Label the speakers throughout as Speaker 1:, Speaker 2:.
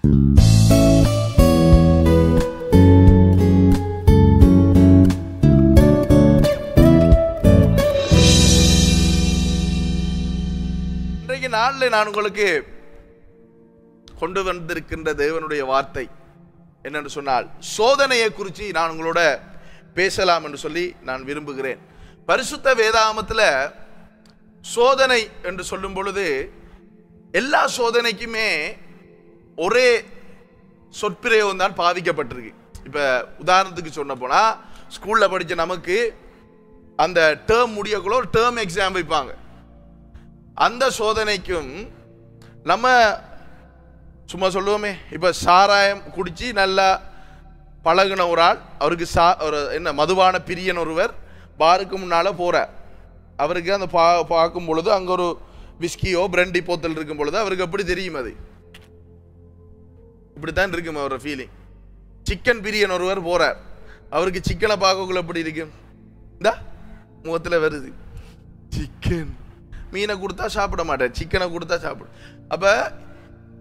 Speaker 1: இன்றைக்கு நாளில் நான் உங்களுக்கு கொண்டு வந்திருக்கின்ற தேவனுடைய வார்த்தை என்னென்று சொன்னால், சோதனையை குறித்து நான் உங்களோட பேசலாம் என்று சொல்லி நான் விரும்புகிறேன். பரிசுத்த வேதாகமத்தில் சோதனை என்று சொல்லும் பொழுது எல்லா சோதனைக்குமே ஒரே சொற்பிரயோகம் தான் பாவிக்கப்பட்டிருக்கு. இப்போ உதாரணத்துக்கு சொன்ன போனால், ஸ்கூலில் படித்த நமக்கு அந்த டேர்ம் முடியக்குள்ள ஒரு டேர்ம் எக்ஸாம் வைப்பாங்க. அந்த சோதனைக்கும் நம்ம சும்மா சொல்லுவோமே, இப்போ சாராயம் குடித்து நல்லா பழகின ஒரு ஆள், அவருக்கு ஒரு என்ன மதுவான பிரியன் ஒருவர் பாருக்கு முன்னால் போகிறார். அவருக்கு அந்த பார்க்கும் பொழுது அங்கே ஒரு விஸ்கியோ பிரெண்டி போத்தல் இருக்கும் பொழுது அவருக்கு எப்படி தெரியும்? அது இப்படித்தான் இருக்கும் அவரோட ஃபீலிங். சிக்கன் பிரியன் ஒருவர் போகிறார், அவருக்கு சிக்கனை பார்க்கக்குள்ள எப்படி இருக்கும்? இந்த முகத்தில் வருது சிக்கன். மீனை கொடுத்தா சாப்பிட மாட்டேன், சிக்கனை கொடுத்தா சாப்பிட. அப்போ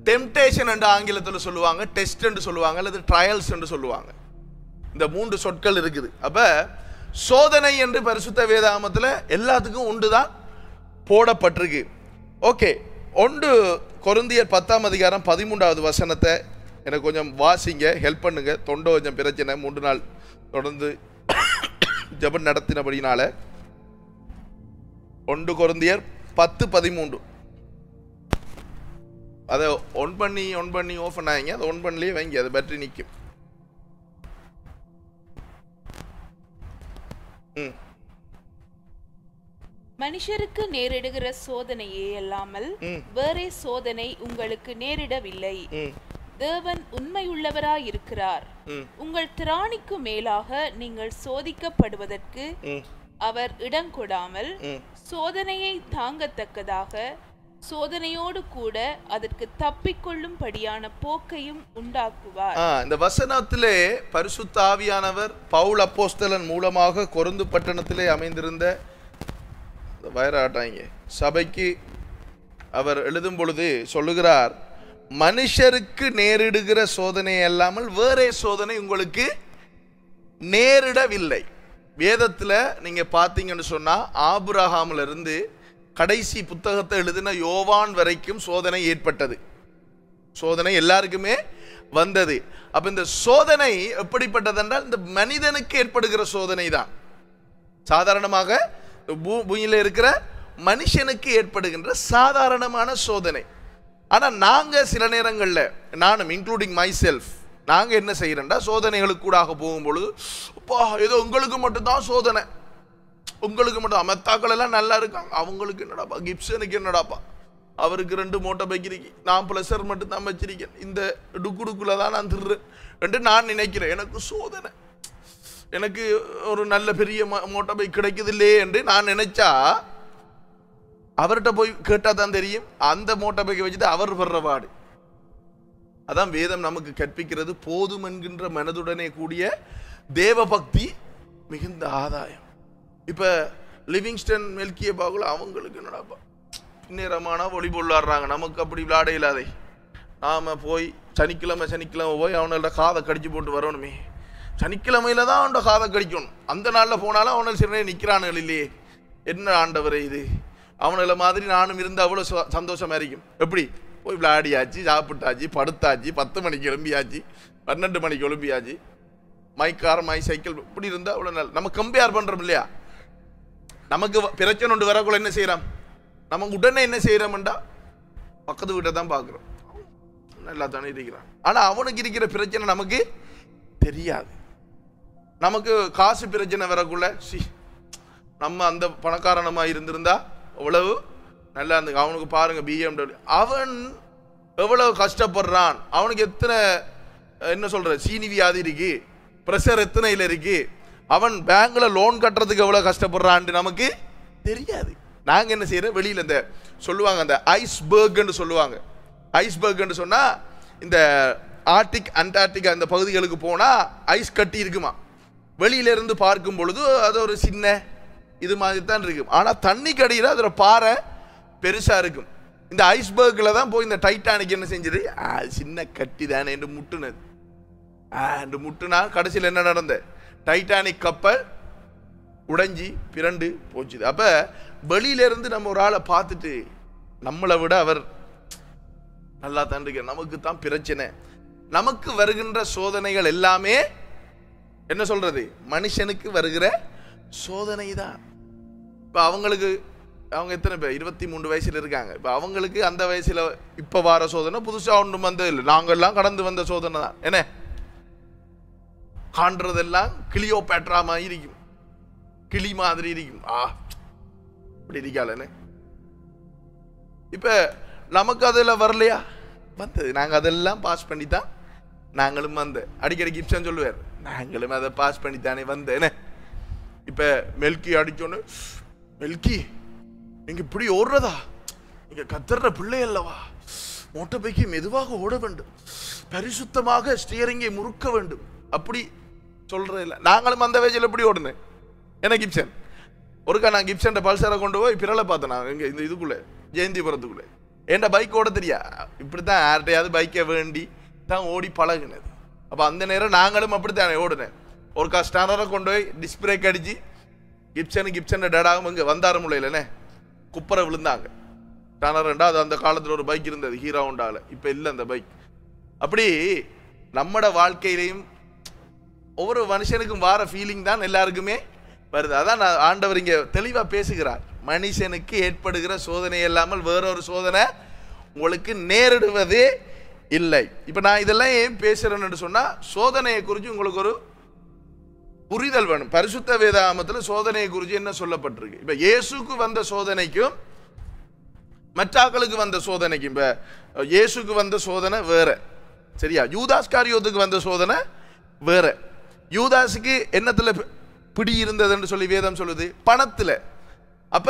Speaker 1: டெம்டேஷன் என்று ஆங்கிலத்தில் சொல்லுவாங்க, டெஸ்ட் என்று சொல்லுவாங்க, அல்லது ட்ரையல்ஸ் என்று சொல்லுவாங்க. இந்த 3 சொற்கள் இருக்குது. அப்போ சோதனை என்று பரிசுத்த வேதாகமத்தில் எல்லாத்துக்கும் ஒன்று தான் போடப்பட்டிருக்கு. ஓகே, 1 கொரிந்தியர் 10ஆம் அதிகாரம் 13வது வசனத்தை எனக்கு கொஞ்சம் வாசிங்க, ஹெல்ப் பண்ணுங்க. தொண்டை கொஞ்சம் பிரச்சனை, 3 நாள் தொடர்ந்து ஜெபம் நடத்தினபடினால. 1 கொரிந்தியர் 10:13. அதை ஒன் பண்ணி ஆஃப் பண்ணாங்க, அதை ஒன் பண்ணலையே வைங்க, அது பேட்டரி நிற்கும்.
Speaker 2: மனுஷருக்கு நேரிடுகிற சோதனையே அல்லாமல் வேறே சோதனை உங்களுக்கு நேரிடவில்லை. தேவன் உண்மையுள்ளவராய் இருக்கிறார். உங்கள் திராணிக்கு மேலாக நீங்கள் சோதிக்கப்படுவதற்கு அவர் இடம் கொடாமல் சோதனையை தாங்கத்தக்கதாக சோதனையோடு கூட அதற்கு தப்பிக்கொள்ளும்படியான போக்கையும் உண்டாக்குவார்.
Speaker 1: இந்த வசனத்திலே பரிசுத்த ஆவியானவர் பவுல் அப்போஸ்தலன் மூலமாக கொரிந்து பட்டணத்திலே அமைந்திருந்த வயராட்டாங்க சபைக்கு அவர் எழுதும் பொழுது சொல்லுகிறார், மனுஷருக்கு நேரிடுகிற சோதனை அல்லாமல் வேறே சோதனை உங்களுக்கு நேரிடவில்லை. வேதத்தில் நீங்கள் பார்த்தீங்கன்னு சொன்னால், ஆபிரகாமில் இருந்து கடைசி புத்தகத்தை எழுதின யோவான் வரைக்கும் சோதனை ஏற்பட்டது. சோதனை எல்லாருக்குமே வந்தது. அப்போ இந்த சோதனை எப்படிப்பட்டது என்றால், இந்த மனிதனுக்கு ஏற்படுகிற சோதனை தான். சாதாரணமாக பூமியில் இருக்கிற மனுஷனுக்கு ஏற்படுகின்ற சாதாரணமான சோதனை. ஆனால் நாங்கள் சில நேரங்களில், நானும் இன்க்ளூடிங் மை செல்ஃப், நாங்கள் என்ன செய்கிறோம்டா, சோதனைகளுக்கு கூடாக போகும்பொழுது, அப்பா ஏதோ உங்களுக்கு மட்டும்தான் சோதனை, உங்களுக்கு மட்டும். அமெத்தாக்கள் எல்லாம் நல்லா இருக்காங்க, அவங்களுக்கு என்னடாப்பா, கிப்சனுக்கு என்னடாப்பா, அவருக்கு 2 மோட்டார் பைக் இருக்கு, நான் ப்ளஸர் மட்டும் தான் வச்சிருக்கேன், இந்த டுக்குடுக்குள்ள தான் நான் திருறேன் என்று நான் நினைக்கிறேன். எனக்கு சோதனை, எனக்கு ஒரு நல்ல பெரிய மோட்டார் பைக் கிடைக்குது இல்லையே என்று நான் நினைச்சா, அவர்கிட்ட போய் கேட்டால் தான் தெரியும் அந்த மோட்டார் பைக்கை வச்சுட்டு அவர் வர்ற பாடு. அதான் வேதம் நமக்கு கற்பிக்கிறது, போதும் என்கின்ற மனதுடனே கூடிய தேவ பக்தி மிகுந்த ஆதாயம். இப்போ லிவிங்ஸ்டன் மெல்கிய பாகுல அவங்களுக்கு என்னடாப்பா நேரமான வாலிபால் விளாடுறாங்க, நமக்கு அப்படி விளையாட இல்லாதே. நாம் போய் சனிக்கிழமை போய் அவனோட காதை கடிச்சு போட்டு வரணுமே, சனிக்கிழமையில தான் அவனோட காதை கடிக்கணும். அந்த நாளில் போனாலும் அவனை சிறனே நிற்கிறானுகள் இல்லையே, என்ன ஆண்டவரே இது, அவனில் மாதிரி நானும் இருந்து அவ்வளோ சந்தோஷமாக இருக்கும். எப்படி போய் விளையாடியாச்சு, சாப்பிட்டாச்சு, படுத்தாச்சு, 10 மணிக்கு எழும்பியாச்சு, 12 மணிக்கு எழும்பியாச்சு, மை கார் மை சைக்கிள், இப்படி இருந்தால் அவ்வளோ நல்ல. நம்ம கம்பேர் பண்ணுறோம் இல்லையா, நமக்கு பிரச்சனை ஒன்று வரக்குள்ள என்ன செய்கிறோம், நமக்கு உடனே என்ன செய்கிறோம்டா பக்கத்து வீட்டை தான் பார்க்குறோம், நல்லா தானே இருக்கிறான். ஆனால் அவனுக்கு இருக்கிற பிரச்சனை நமக்கு தெரியாது. நமக்கு காசு பிரச்சனை வரக்குள்ள, நம்ம அந்த பணக்காரனமாக இருந்திருந்தா அவ்வளவு நல்லா இருந்து. அவனுக்கு பாருங்க BMW, அவன் எவ்வளவு கஷ்டப்படுறான், அவனுக்கு எத்தனை என்ன சொல்ற சீனி வியாதி இருக்கு, ப்ரெஷர் எத்தனையில் இருக்கு, அவன் பேங்க்ல லோன் கட்டுறதுக்கு எவ்வளவு கஷ்டப்படுறான்னு நமக்கு தெரியாது. நாங்க என்ன செய்யறோம், வெளியில இந்த சொல்லுவாங்க அந்த ஐஸ்பர்க்னு சொல்லுவாங்க. ஐஸ்பர்க்னு சொன்னா இந்த ஆர்டிக் அண்டார்டிகா அந்த பகுதிகளுக்கு போனா ஐஸ் கட்டி இருக்குமா, வெளியில இருந்து பார்க்கும் பொழுது அது ஒரு சின்ன இது மாதிரி தான் இருக்கும். ஆனா தண்ணி கடியில் அதோட பாறை பெருசா இருக்கும். இந்த ஐஸ்பர்க்ல தான் போய் இந்த டைட்டானிக் என்ன செஞ்சது, சின்ன கட்டி தானே என்று முட்டுனது. என்று முட்டுனா கடைசியில் என்ன நடந்த, டைட்டானிக் கப்பல் உடைஞ்சி பிறண்டு போச்சுது. அப்ப வெளியில இருந்து நம்ம ஒரு ஆளை பார்த்துட்டு நம்மளை விட அவர் நல்லா தான் இருக்க, நமக்கு தான் பிரச்சனை. நமக்கு வருகின்ற சோதனைகள் எல்லாமே என்ன சொல்றது, மனுஷனுக்கு வருகிற சோதனை தான். இப்ப அவங்களுக்கு, அவங்க எத்தனை பேர் 23 வயசுல இருக்காங்க. இப்ப அவங்களுக்கு அந்த வயசுல இப்ப வர சோதனை புதுசா ஒன்றும் வந்தது இல்லை. நாங்கள்லாம் கடந்து வந்த சோதனை தான். என்ன காண்றதெல்லாம் கிளியோபேட்ரா மாதிரி இருக்கும், கிளி மாதிரி இருக்கும். அப்படி இருக்காளே. இப்ப நமக்கு அதெல்லாம் வரலையா, வந்தது. நாங்க அதெல்லாம் பாஸ் பண்ணி தான் நாங்களும் வந்த. அடிக்கடி கிப்சன் சொல்லுவார், நாங்களும் அதை பாஸ் பண்ணித்தானே வந்தேன். இப்ப மெல்கி அடிச்சோன்னு, மெல்கி நீங்க இப்படி ஓடுறதா, நீங்க கத்துற பிள்ளை அல்லவா, மோட்டர் பைக்கை மெதுவாக ஓட வேண்டும், பரிசுத்தமாக ஸ்டியரிங்கை முறுக்க வேண்டும், அப்படி சொல்றது இல்லை. நாங்களும் அந்த வயசுல எப்படி ஓடுனேன். என்ன கிப்சன் ஒருக்கா நான் கிப்சன் பல்சரை கொண்டு போய் பிறலை பார்த்தேன். நான் இங்க இந்த இதுக்குள்ள ஜெயந்திபுரத்துக்குள்ள என்ட பைக் ஓட தெரியா, இப்படித்தான் யார்கிட்டையாவது பைக்கை வேண்டி தான் ஓடி பழகுனது. அப்ப அந்த நேரம் நாங்களும் அப்படித்தானே ஓடுனேன். ஒருக்கா ஸ்டாண்டரை கொண்டு போய் டிஸ்பிரேக் அடிச்சு கிப்சன் டேடாகும் இங்க வந்தார முளையிலனே குப்பரை விழுந்தாங்க. ஸ்டாண்டர்டா அது அந்த காலத்துல ஒரு பைக் இருந்தது, ஹீரோ ஹோண்டால. இப்ப இல்லை அந்த பைக். அப்படி நம்மட வாழ்க்கையிலையும் ஒவ்வொரு மனுஷனுக்கும் வார ஃபீலிங் தான் எல்லாருக்குமே வருது. அதான் ஆண்டவர் இங்க தெளிவா பேசுகிறார். மனுஷனுக்கு ஏற்படுகிற சோதனை இல்லாமல் வேறொரு சோதனை உங்களுக்கு நேரிடுவதே இல்லை. இப்ப நான் இதெல்லாம் ஏன் பேசுறேன்னு சொன்னா, சோதனையை குறித்து உங்களுக்கு ஒரு புரிதல் வேணும். பரிசுத்த வேதாகமத்துல சோதனையை குறித்து என்ன சொல்லப்பட்டிருக்கு. இப்ப இயேசுக்கு வந்த சோதனைக்கும் மற்றாக்களுக்கு வந்த சோதனைக்கும், இப்ப இயேசுக்கு வந்த சோதனை வேற, சரியா? யூதாஸ் காரியோத்துக்கு வந்த சோதனை வேற. யூதாஸுக்கு என்னத்துல பிடி இருந்ததுன்னு சொல்லி வேதம் சொல்லுது, பணத்துல. அப்ப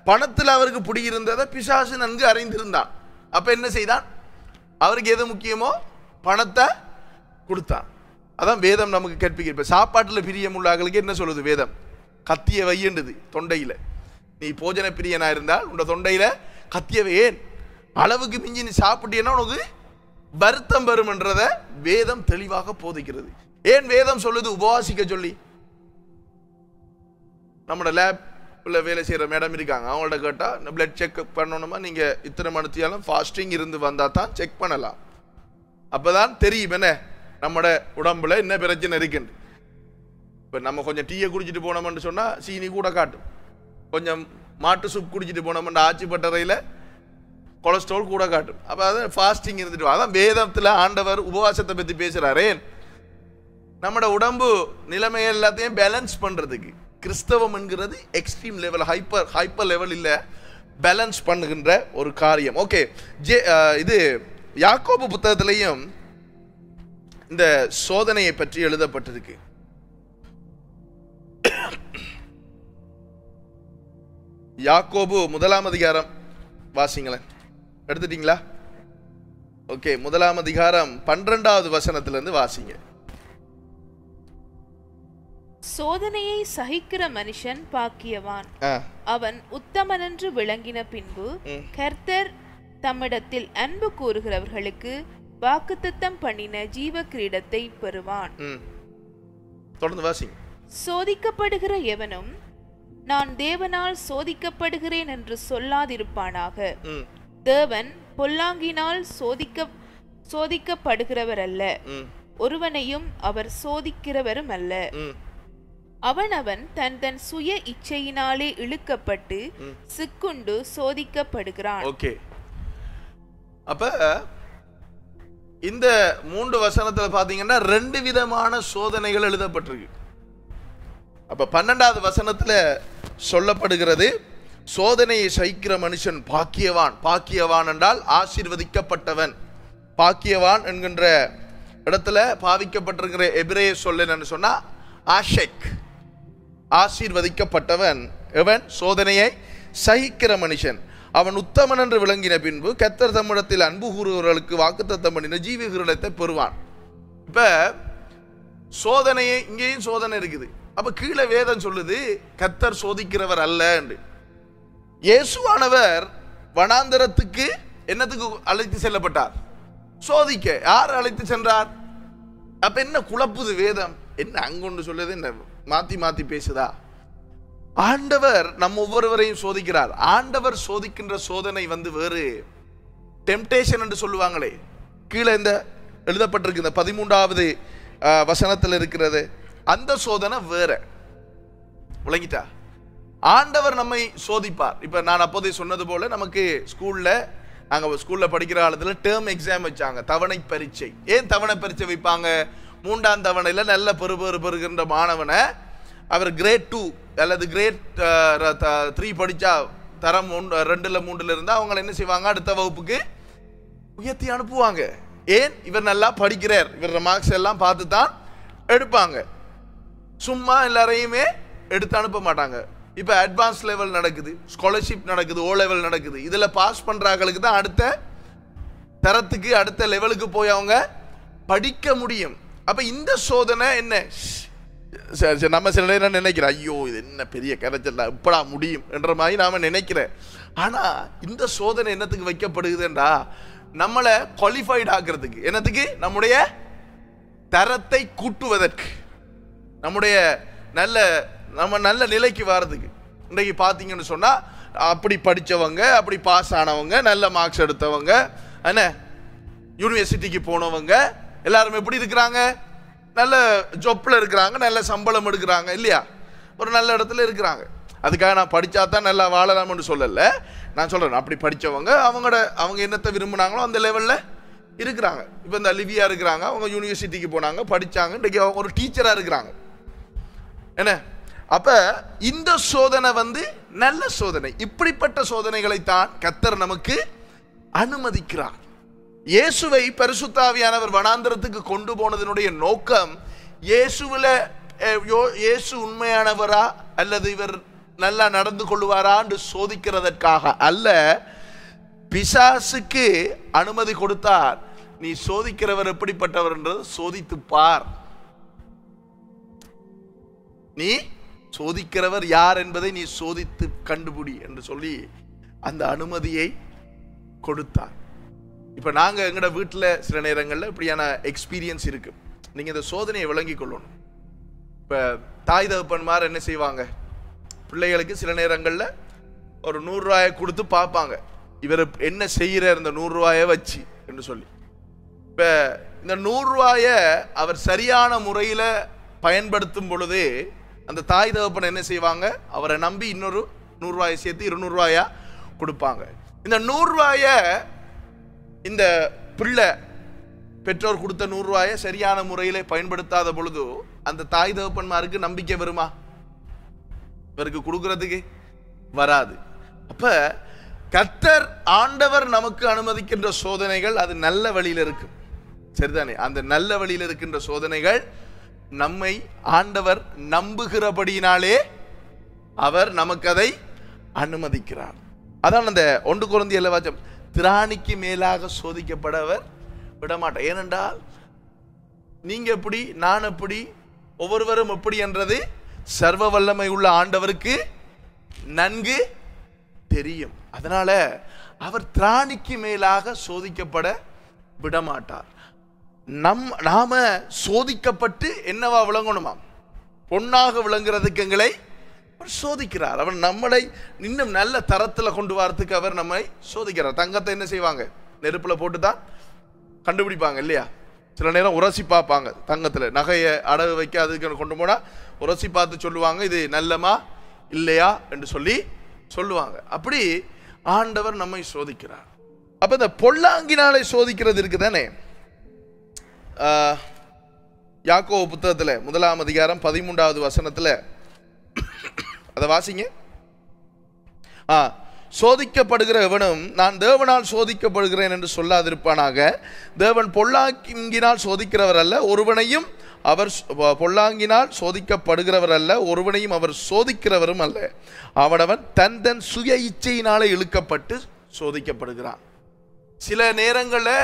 Speaker 1: பணத்துல அவருக்கு பிடி இருந்ததை பிசாசு நன்கு அறிந்திருந்தான். அப்ப என்ன செய்தான், அவருக்கு எது முக்கியமோ பணத்தை கொடுத்தான். அதான் வேதம் நமக்கு கற்பிக்க. இப்ப சாப்பாட்டுல பிரியம் உள்ளவர்களுக்கு என்ன சொல்லுது வேதம், கத்திய வையண்டுது தொண்டையில. நீ போஜன பிரியனா இருந்தால் உன் தொண்டையில கத்தியவை, ஏன் அளவுக்கு மிஞ்சி நீ சாப்பிட்டீன்னா உனக்கு வருத்தம் வரும் என்றதை வேதம் தெளிவாக போதிக்கிறது. ஏன் வேதம் சொல்லுது உபவாசிக்க சொல்லி? நம்மளோட லேப்ல வேலை செய்யற மேடம் இருக்காங்க, அவங்கள்ட்ட கேட்டா பிளட் செக் பண்ணணுமா, நீங்க இத்தனை மணித்தியாலும் ஃபாஸ்டிங் இருந்து வந்தா தான் செக் பண்ணலாம். அப்பதான் தெரியும் என்ன நம்மட உடம்புல என்ன பிரச்சனை இருக்குன்னு. இப்ப நம்ம கொஞ்சம் டீயை குடிச்சிட்டு போனோம்னு சொன்னா சீனி கூட காட்டும், கொஞ்சம் மாட்டு சூப் குடிச்சிட்டு போனோம்னு ஆச்சி பட்டறையில கொலஸ்ட்ரால் கூட காட்டும். அப்ப அதான் ஃபாஸ்டிங் இருந்துட்டு. அதான் வேதத்துல ஆண்டவர் உபவாசத்தை பத்தி பேசுறாரு. நம்மட உடம்பு நிலைமை எல்லாத்தையும் பேலன்ஸ் பண்றதுக்கு கிறிஸ்தவம் என்கிறது எக்ஸ்ட்ரீம் லெவல், ஹைப்பர் லெவல் இல்ல, பேலன்ஸ் பண்ணுகின்ற ஒரு காரியம். ஓகே, இது யாக்கோபு புத்தகத்திலையும் இந்த சோதனையை பற்றி எழுதப்பட்டிருக்கு. யாக்கோபு 1 அதிகாரம் வாசிங்களேன். எடுத்துட்டீங்களா? ஓகே, 1 அதிகாரம் 12வது வசனத்திலிருந்து வாசிங்க.
Speaker 2: சோதனையை சகிக்கிற மனுஷன் பாக்கியவான், அவன் உத்தமனென்று விளங்கின பின்பு கர்த்தர் தம்மிடத்தில் அன்பு கூறுகிறவர்களுக்கு வாக்குத்தத்தம் பண்ணின ஜீவ கிரீடத்தை பெறுவான்.
Speaker 1: தொடர்ந்து வாசிங்க.
Speaker 2: சோதிக்கப்படுகிற எவனும் நான் தேவனால் சோதிக்கப்படுகிறேன் என்று சொல்லாதிருப்பானாக. தேவன் பொல்லாங்கினால் சோதிக்கப்படுகிறவர் அல்ல, ஒருவனையும் அவர் சோதிக்கிறவரும் அல்ல. அவனவன் தன் சுய இச்சையினாலே இழுக்கப்பட்டு சிக்குண்டு சோதிக்கப்படுகிறான்.
Speaker 1: ஓகே, அப்ப இந்த 3 வசனத்துல பாத்தீங்கன்னா 2 விதமான சோதனைகள் எழுதப்பட்டிருக்கு. அப்ப 12வது வசனத்துல சொல்லப்படுகிறது, சோதனையை சகிக்கிற மனுஷன் பாக்கியவான். பாக்கியவான் என்றால் ஆசீர்வதிக்கப்பட்டவன். பாக்கியவான் என்கின்ற இடத்துல பாவிக்கப்பட்டிருக்கிற எபிரேய சொல் என்னன்னு சொன்னா ஆஷெக், ஆசீர்வதிக்கப்பட்டவன் எவன், சோதனையை சகிக்கிற மனுஷன். அவன் உத்தமன் என்று விளங்கின பின்பு கர்த்தர் தம்மிடத்தில் அன்பு கூறுகிறவர்களுக்கு வாக்குத்தத்தம் பண்ணின ஜீவ கிரீடத்தை பெறுவான். இப்ப சோதனையை, இங்கேயும் சோதனை இருக்குது. அப்ப கீழே வேதம் சொல்லுது கர்த்தர் சோதிக்கிறவர் அல்ல என்று. இயேசுவானவர் வனாந்தரத்துக்கு என்னத்துக்கு அழைத்து செல்லப்பட்டார்? சோதிக்க. யார் அழைத்து சென்றார்? அப்ப என்ன குழப்புது வேதம்? என்ன அங்கொண்டு சொல்லுது, என்ன மாத்தி மாத்தி பேசுதா? ஆண்டவர் நம்ம ஒவ்வொருவரையும் சோதிக்கிறார். ஆண்டவர் சோதிக்கின்ற சோதனை வேறு. டெம்டேஷன் என்று சொல்லுவாங்களே, கீழே இந்த எழுதப்பட்டிருக்கு, இந்த 13வது வசனத்தில் இருக்கிறது, அந்த சோதனை வேற. விளங்கிட்டா? ஆண்டவர் நம்மை சோதிப்பார். இப்ப நான் அப்போதே சொன்னது போல, நமக்கு ஸ்கூல்ல படிக்கிற காலத்துல டேர்ம் எக்ஸாம் வச்சாங்க, தவணை பரீட்சை. ஏன் தவணை பரீட்சை வைப்பாங்க? 3ஆம் தவணையில நல்ல பெறுகின்ற மாணவனை அவர் கிரேட் 2 அல்லது கிரேட் 3 படிச்சா, தரம் 2ல 3ல இருந்தா அவங்களை என்ன செய்வாங்க, அடுத்த வகுப்புக்கு உயர்த்தி அனுப்புவாங்க. ஏன்? இவர் நல்லா படிக்கிறார், இவர் மார்க்ஸ் எல்லாம் பார்த்து தான் எடுப்பாங்க. சும்மா எல்லாரையுமே எடுத்து அனுப்ப மாட்டாங்க. இப்போ அட்வான்ஸ் லெவல் நடக்குது, ஸ்காலர்ஷிப் நடக்குது, ஓ லெவல் நடக்குது. இதில் பாஸ் பண்ணுறாங்களுக்கு தான் அடுத்த தரத்துக்கு, அடுத்த லெவலுக்கு போய் அவங்க படிக்க முடியும். அப்போ இந்த சோதனை என்ன, சரி நம்ம சில நேரம் நினைக்கிறோம், ஐயோ இது என்ன பெரிய கரைச்சல், எப்படா முடியும் என்ற மாதிரி நாம் நினைக்கிறேன். ஆனால் இந்த சோதனை என்னத்துக்கு வைக்கப்படுகுதுன்றா, நம்மளை குவாலிஃபைட் ஆக்குறதுக்கு. என்னத்துக்கு? நம்முடைய தரத்தை கூட்டுவதற்கு, நம்முடைய நம்ம நல்ல நிலைக்கு வர்றதுக்கு. இன்றைக்கு பார்த்தீங்கன்னு சொன்னால், அப்படி படித்தவங்க, அப்படி பாஸ் ஆனவங்க, நல்ல மார்க்ஸ் எடுத்தவங்க, என்ன யூனிவர்சிட்டிக்கு போனவங்க எல்லாரும் எப்படி இருக்கிறாங்க? நல்ல ஜொப்பில் இருக்கிறாங்க, நல்ல சம்பளம் எடுக்கிறாங்க இல்லையா? ஒரு நல்ல இடத்துல இருக்கிறாங்க. அதுக்காக நான் படித்தா தான் நல்லா வாழலாம்னு சொல்லலை. நான் சொல்கிறேன், அப்படி படித்தவங்க அவங்க என்னத்தை விரும்பினாங்களோ அந்த லெவலில் இருக்கிறாங்க. இப்போ இந்த லிவியா இருக்கிறாங்க, அவங்க யூனிவர்சிட்டிக்கு போனாங்க, படித்தாங்க, இன்றைக்கி அவங்க ஒரு டீச்சராக இருக்கிறாங்க. என்ன? அப்போ இந்த சோதனை நல்ல சோதனை. இப்படிப்பட்ட சோதனைகளைத்தான் கர்த்தர் நமக்கு அனுமதிக்கிறார். இயேசுவை பரிசுத்த ஆவியானவர் வனாந்தரத்துக்கு கொண்டு போனதனுடைய நோக்கம், இயேசு உண்மையானவரா அல்லது இவர் நல்லா நடந்து கொள்வாரா என்று சோதிக்கிறதற்காக அல்ல. பிசாசுக்கு அனுமதி கொடுத்தார், நீ சோதிக்கிறவர் எப்படிப்பட்டவர் என்றது சோதித்து பார், நீ சோதிக்கிறவர் யார் என்பதை நீ சோதித்து கண்டுபிடி என்று சொல்லி அந்த அனுமதியை கொடுத்தார். இப்ப நாங்க எங்கட வீட்டுல சில நேரங்கள்ல இப்படியான எக்ஸ்பீரியன்ஸ் இருக்கு. நீங்க இந்த சோதனையை விளங்கி கொள்ளணும். இப்ப தாய் தகப்பன்மார் என்ன செய்வாங்க, பிள்ளைகளுக்கு சில நேரங்கள்ல ஒரு 100 ரூபாயை கொடுத்து பார்ப்பாங்க, இவர் என்ன செய்யறார் இந்த 100 ரூபாயை வச்சு என்று சொல்லி. இப்ப இந்த 100 ரூபாயை அவர் சரியான முறையில பயன்படுத்தும் பொழுது அந்த தாய் தகப்பன் என்ன செய்வாங்க, அவரை நம்பி இன்னொரு 100 ரூபாயை சேர்த்து 200 ரூபாயா கொடுப்பாங்க. இந்த 100 ரூபாயை இந்த பிள்ளை பெற்றோர் கொடுத்த 100 ரூபாயை சரியான முறையில பயன்படுத்தாத பொழுது அந்த தாய் தகப்பன்மாருக்கு நம்பிக்கை வருமா? இவருக்கு கொடுக்கறதுக்கு வராது. அப்ப கர்த்தர் ஆண்டவர் நமக்கு அனுமதிக்கின்ற சோதனைகள் அது நல்ல வழியில இருக்கு, சரிதானே? அந்த நல்ல வழியில் இருக்கின்ற சோதனைகள் நம்மை ஆண்டவர் நம்புகிறபடியினாலே அவர் நமக்கு அதை அனுமதிக்கிறார். அதான் அந்த 1 கொரிந்தியர் வாச்சம், திராணிக்கு மேலாக சோதிக்கப்பட அவர் விடமாட்டார். ஏனென்றால் நீங்க எப்படி, நான் எப்படி, ஒவ்வொருவரும் எப்படி என்றது சர்வ வல்லமை உள்ள ஆண்டவருக்கு நன்கு தெரியும். அதனால அவர் திராணிக்கு மேலாக சோதிக்கப்பட விடமாட்டார். நாம சோதிக்கப்பட்டு என்னவா விளங்கணுமா? பொன்னாக விளங்குறதுக்கு எங்களை சோதிக்கிறார். அவர் நம்மளை இன்னும் நல்ல தரத்தில் கொண்டு வரதுக்கு அவர் நம்மை சோதிக்கிறார். தங்கத்தை என்ன செய்வாங்க, நெருப்புல போட்டு தான் கண்டுபிடிப்பாங்க இல்லையா? சில நேரம் உரசி பார்ப்பாங்க, தங்கத்துல நகையை அடகு வைக்க அதுக்கு கொண்டு போனா உரசி பார்த்து சொல்லுவாங்க, இது நல்லமா இல்லையா என்று சொல்லி சொல்லுவாங்க. அப்படி ஆண்டவர் நம்மை சோதிக்கிறார். அப்ப இந்த பொல்லாங்கினாலே சோதிக்கிறது இருக்குதானே, யாக்கோபு புத்தகத்துல 1ஆம் அதிகாரம் 13வது வசனத்துல அதை வாசிங்க. சோதிக்கப்படுகிற எவனும் நான் தேவனால் சோதிக்கப்படுகிறேன் என்று சொல்லாதிருப்பானாக. தேவன் பொல்லாங்கினால் சோதிக்கிறவர் அல்ல, ஒருவனையும் அவர் பொல்லாங்கினால் சோதிக்கப்படுகிறவர் அல்ல, ஒருவனையும் அவர் சோதிக்கிறவரும் அல்ல. அவனவன் தன் சுய இச்சையினாலே இழுக்கப்பட்டு சோதிக்கப்படுகிறான். சில நேரங்களில்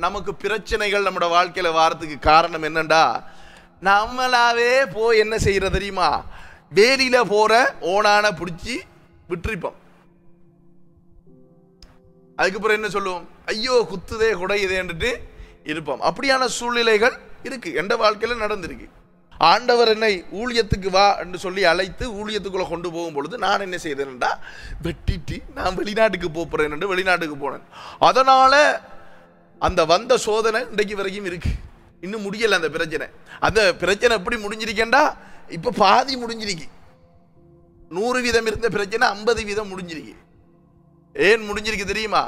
Speaker 1: நமக்கு பிரச்சனைகள் நம்மளோட வாழ்க்கையில வாரத்துக்கு காரணம் என்னண்டா, நம்மளாவே போய் என்ன செய்யற தெரியுமா, வேலியில போற ஓனான பிடிச்சி விட்டுருப்போம். அதுக்கப்புறம் என்ன சொல்லுவோம்? ஐயோ குத்துதே குடையுதேன்ட்டு இருப்போம். அப்படியான சூழ்நிலைகள் இருக்கு, எந்த வாழ்க்கையில நடந்திருக்கு. ஆண்டவர் என்னை ஊழியத்துக்கு வா என்று சொல்லி அழைத்து ஊழியத்துக்குள்ள கொண்டு போகும் பொழுது நான் என்ன செய்தேன்டா, வெட்டிட்டு நான் வெளிநாட்டுக்கு போறேன் என்று வெளிநாட்டுக்கு போனேன். அதனால அந்த வந்த சோதனை இன்றைக்கு வரைக்கும் இருக்கு, இன்னும் முடியல அந்த பிரச்சனை. அந்த பிரச்சனை எப்படி முடிஞ்சிருக்கேன்டா, இப்ப பாதி முடிஞ்சிருக்கு. 100% இருந்த பிரச்சனை 50% முடிஞ்சிருக்கு. ஏன் முடிஞ்சிருக்கு தெரியுமா?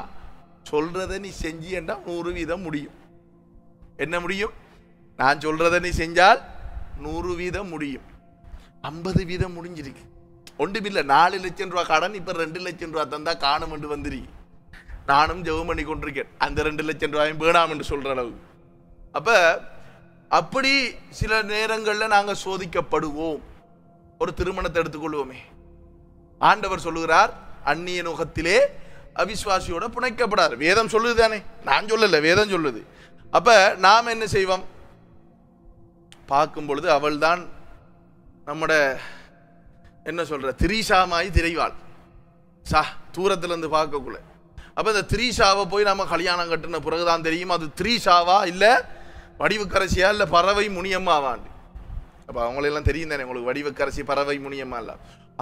Speaker 1: சொல்றதை நீ செஞ்சியண்டா 100% முடியும். என்ன முடியும்? நான் சொல்றதை நீ செஞ்சால் 100% முடியும். 50% முடிஞ்சிருக்கு. ஒன்றுமில்லை, 4 லட்சம் ரூபா கடன் இப்ப 2 லட்சம் ரூபா தந்தா காணும் என்று வந்துருக்கு. நானும் ஜெபம் பண்ணி கொண்டிருக்கேன், அந்த 2 லட்சம் ரூபாயும் வேணாம் என்று சொல்ற அளவு. அப்ப அப்படி சில நேரங்கள்ல நாங்க சோதிக்கப்படுவோம். ஒரு திருமணத்தை எடுத்துக்கொள்வோமே, ஆண்டவர் சொல்லுகிறார் அந்நிய நோகத்திலே அவிசுவாசியோட புனைக்கப்படாது. வேதம் சொல்லுது தானே, நான் சொல்லல, வேதம் சொல்லுது. அப்ப நாம் என்ன செய்வோம்? பார்க்கும் பொழுது அவள் தான் நம்மட என்ன சொல்ற திரீஷாமாய் திரைவாள் தூரத்துல இருந்து பார்க்கக்குள்ள. அப்ப இந்த திரீஷாவை போய் நம்ம கல்யாணம் கட்டின பிறகுதான் தெரியும் அது திரீஷாவா இல்ல வடிவுக்கரசியா இல்ல பறவை முனியம்மாவாண்டு. அப்ப அவங்களெல்லாம் தெரியும் தானே உங்களுக்கு, வடிவுக்கரசி பறவை முனியம்மா இல்ல.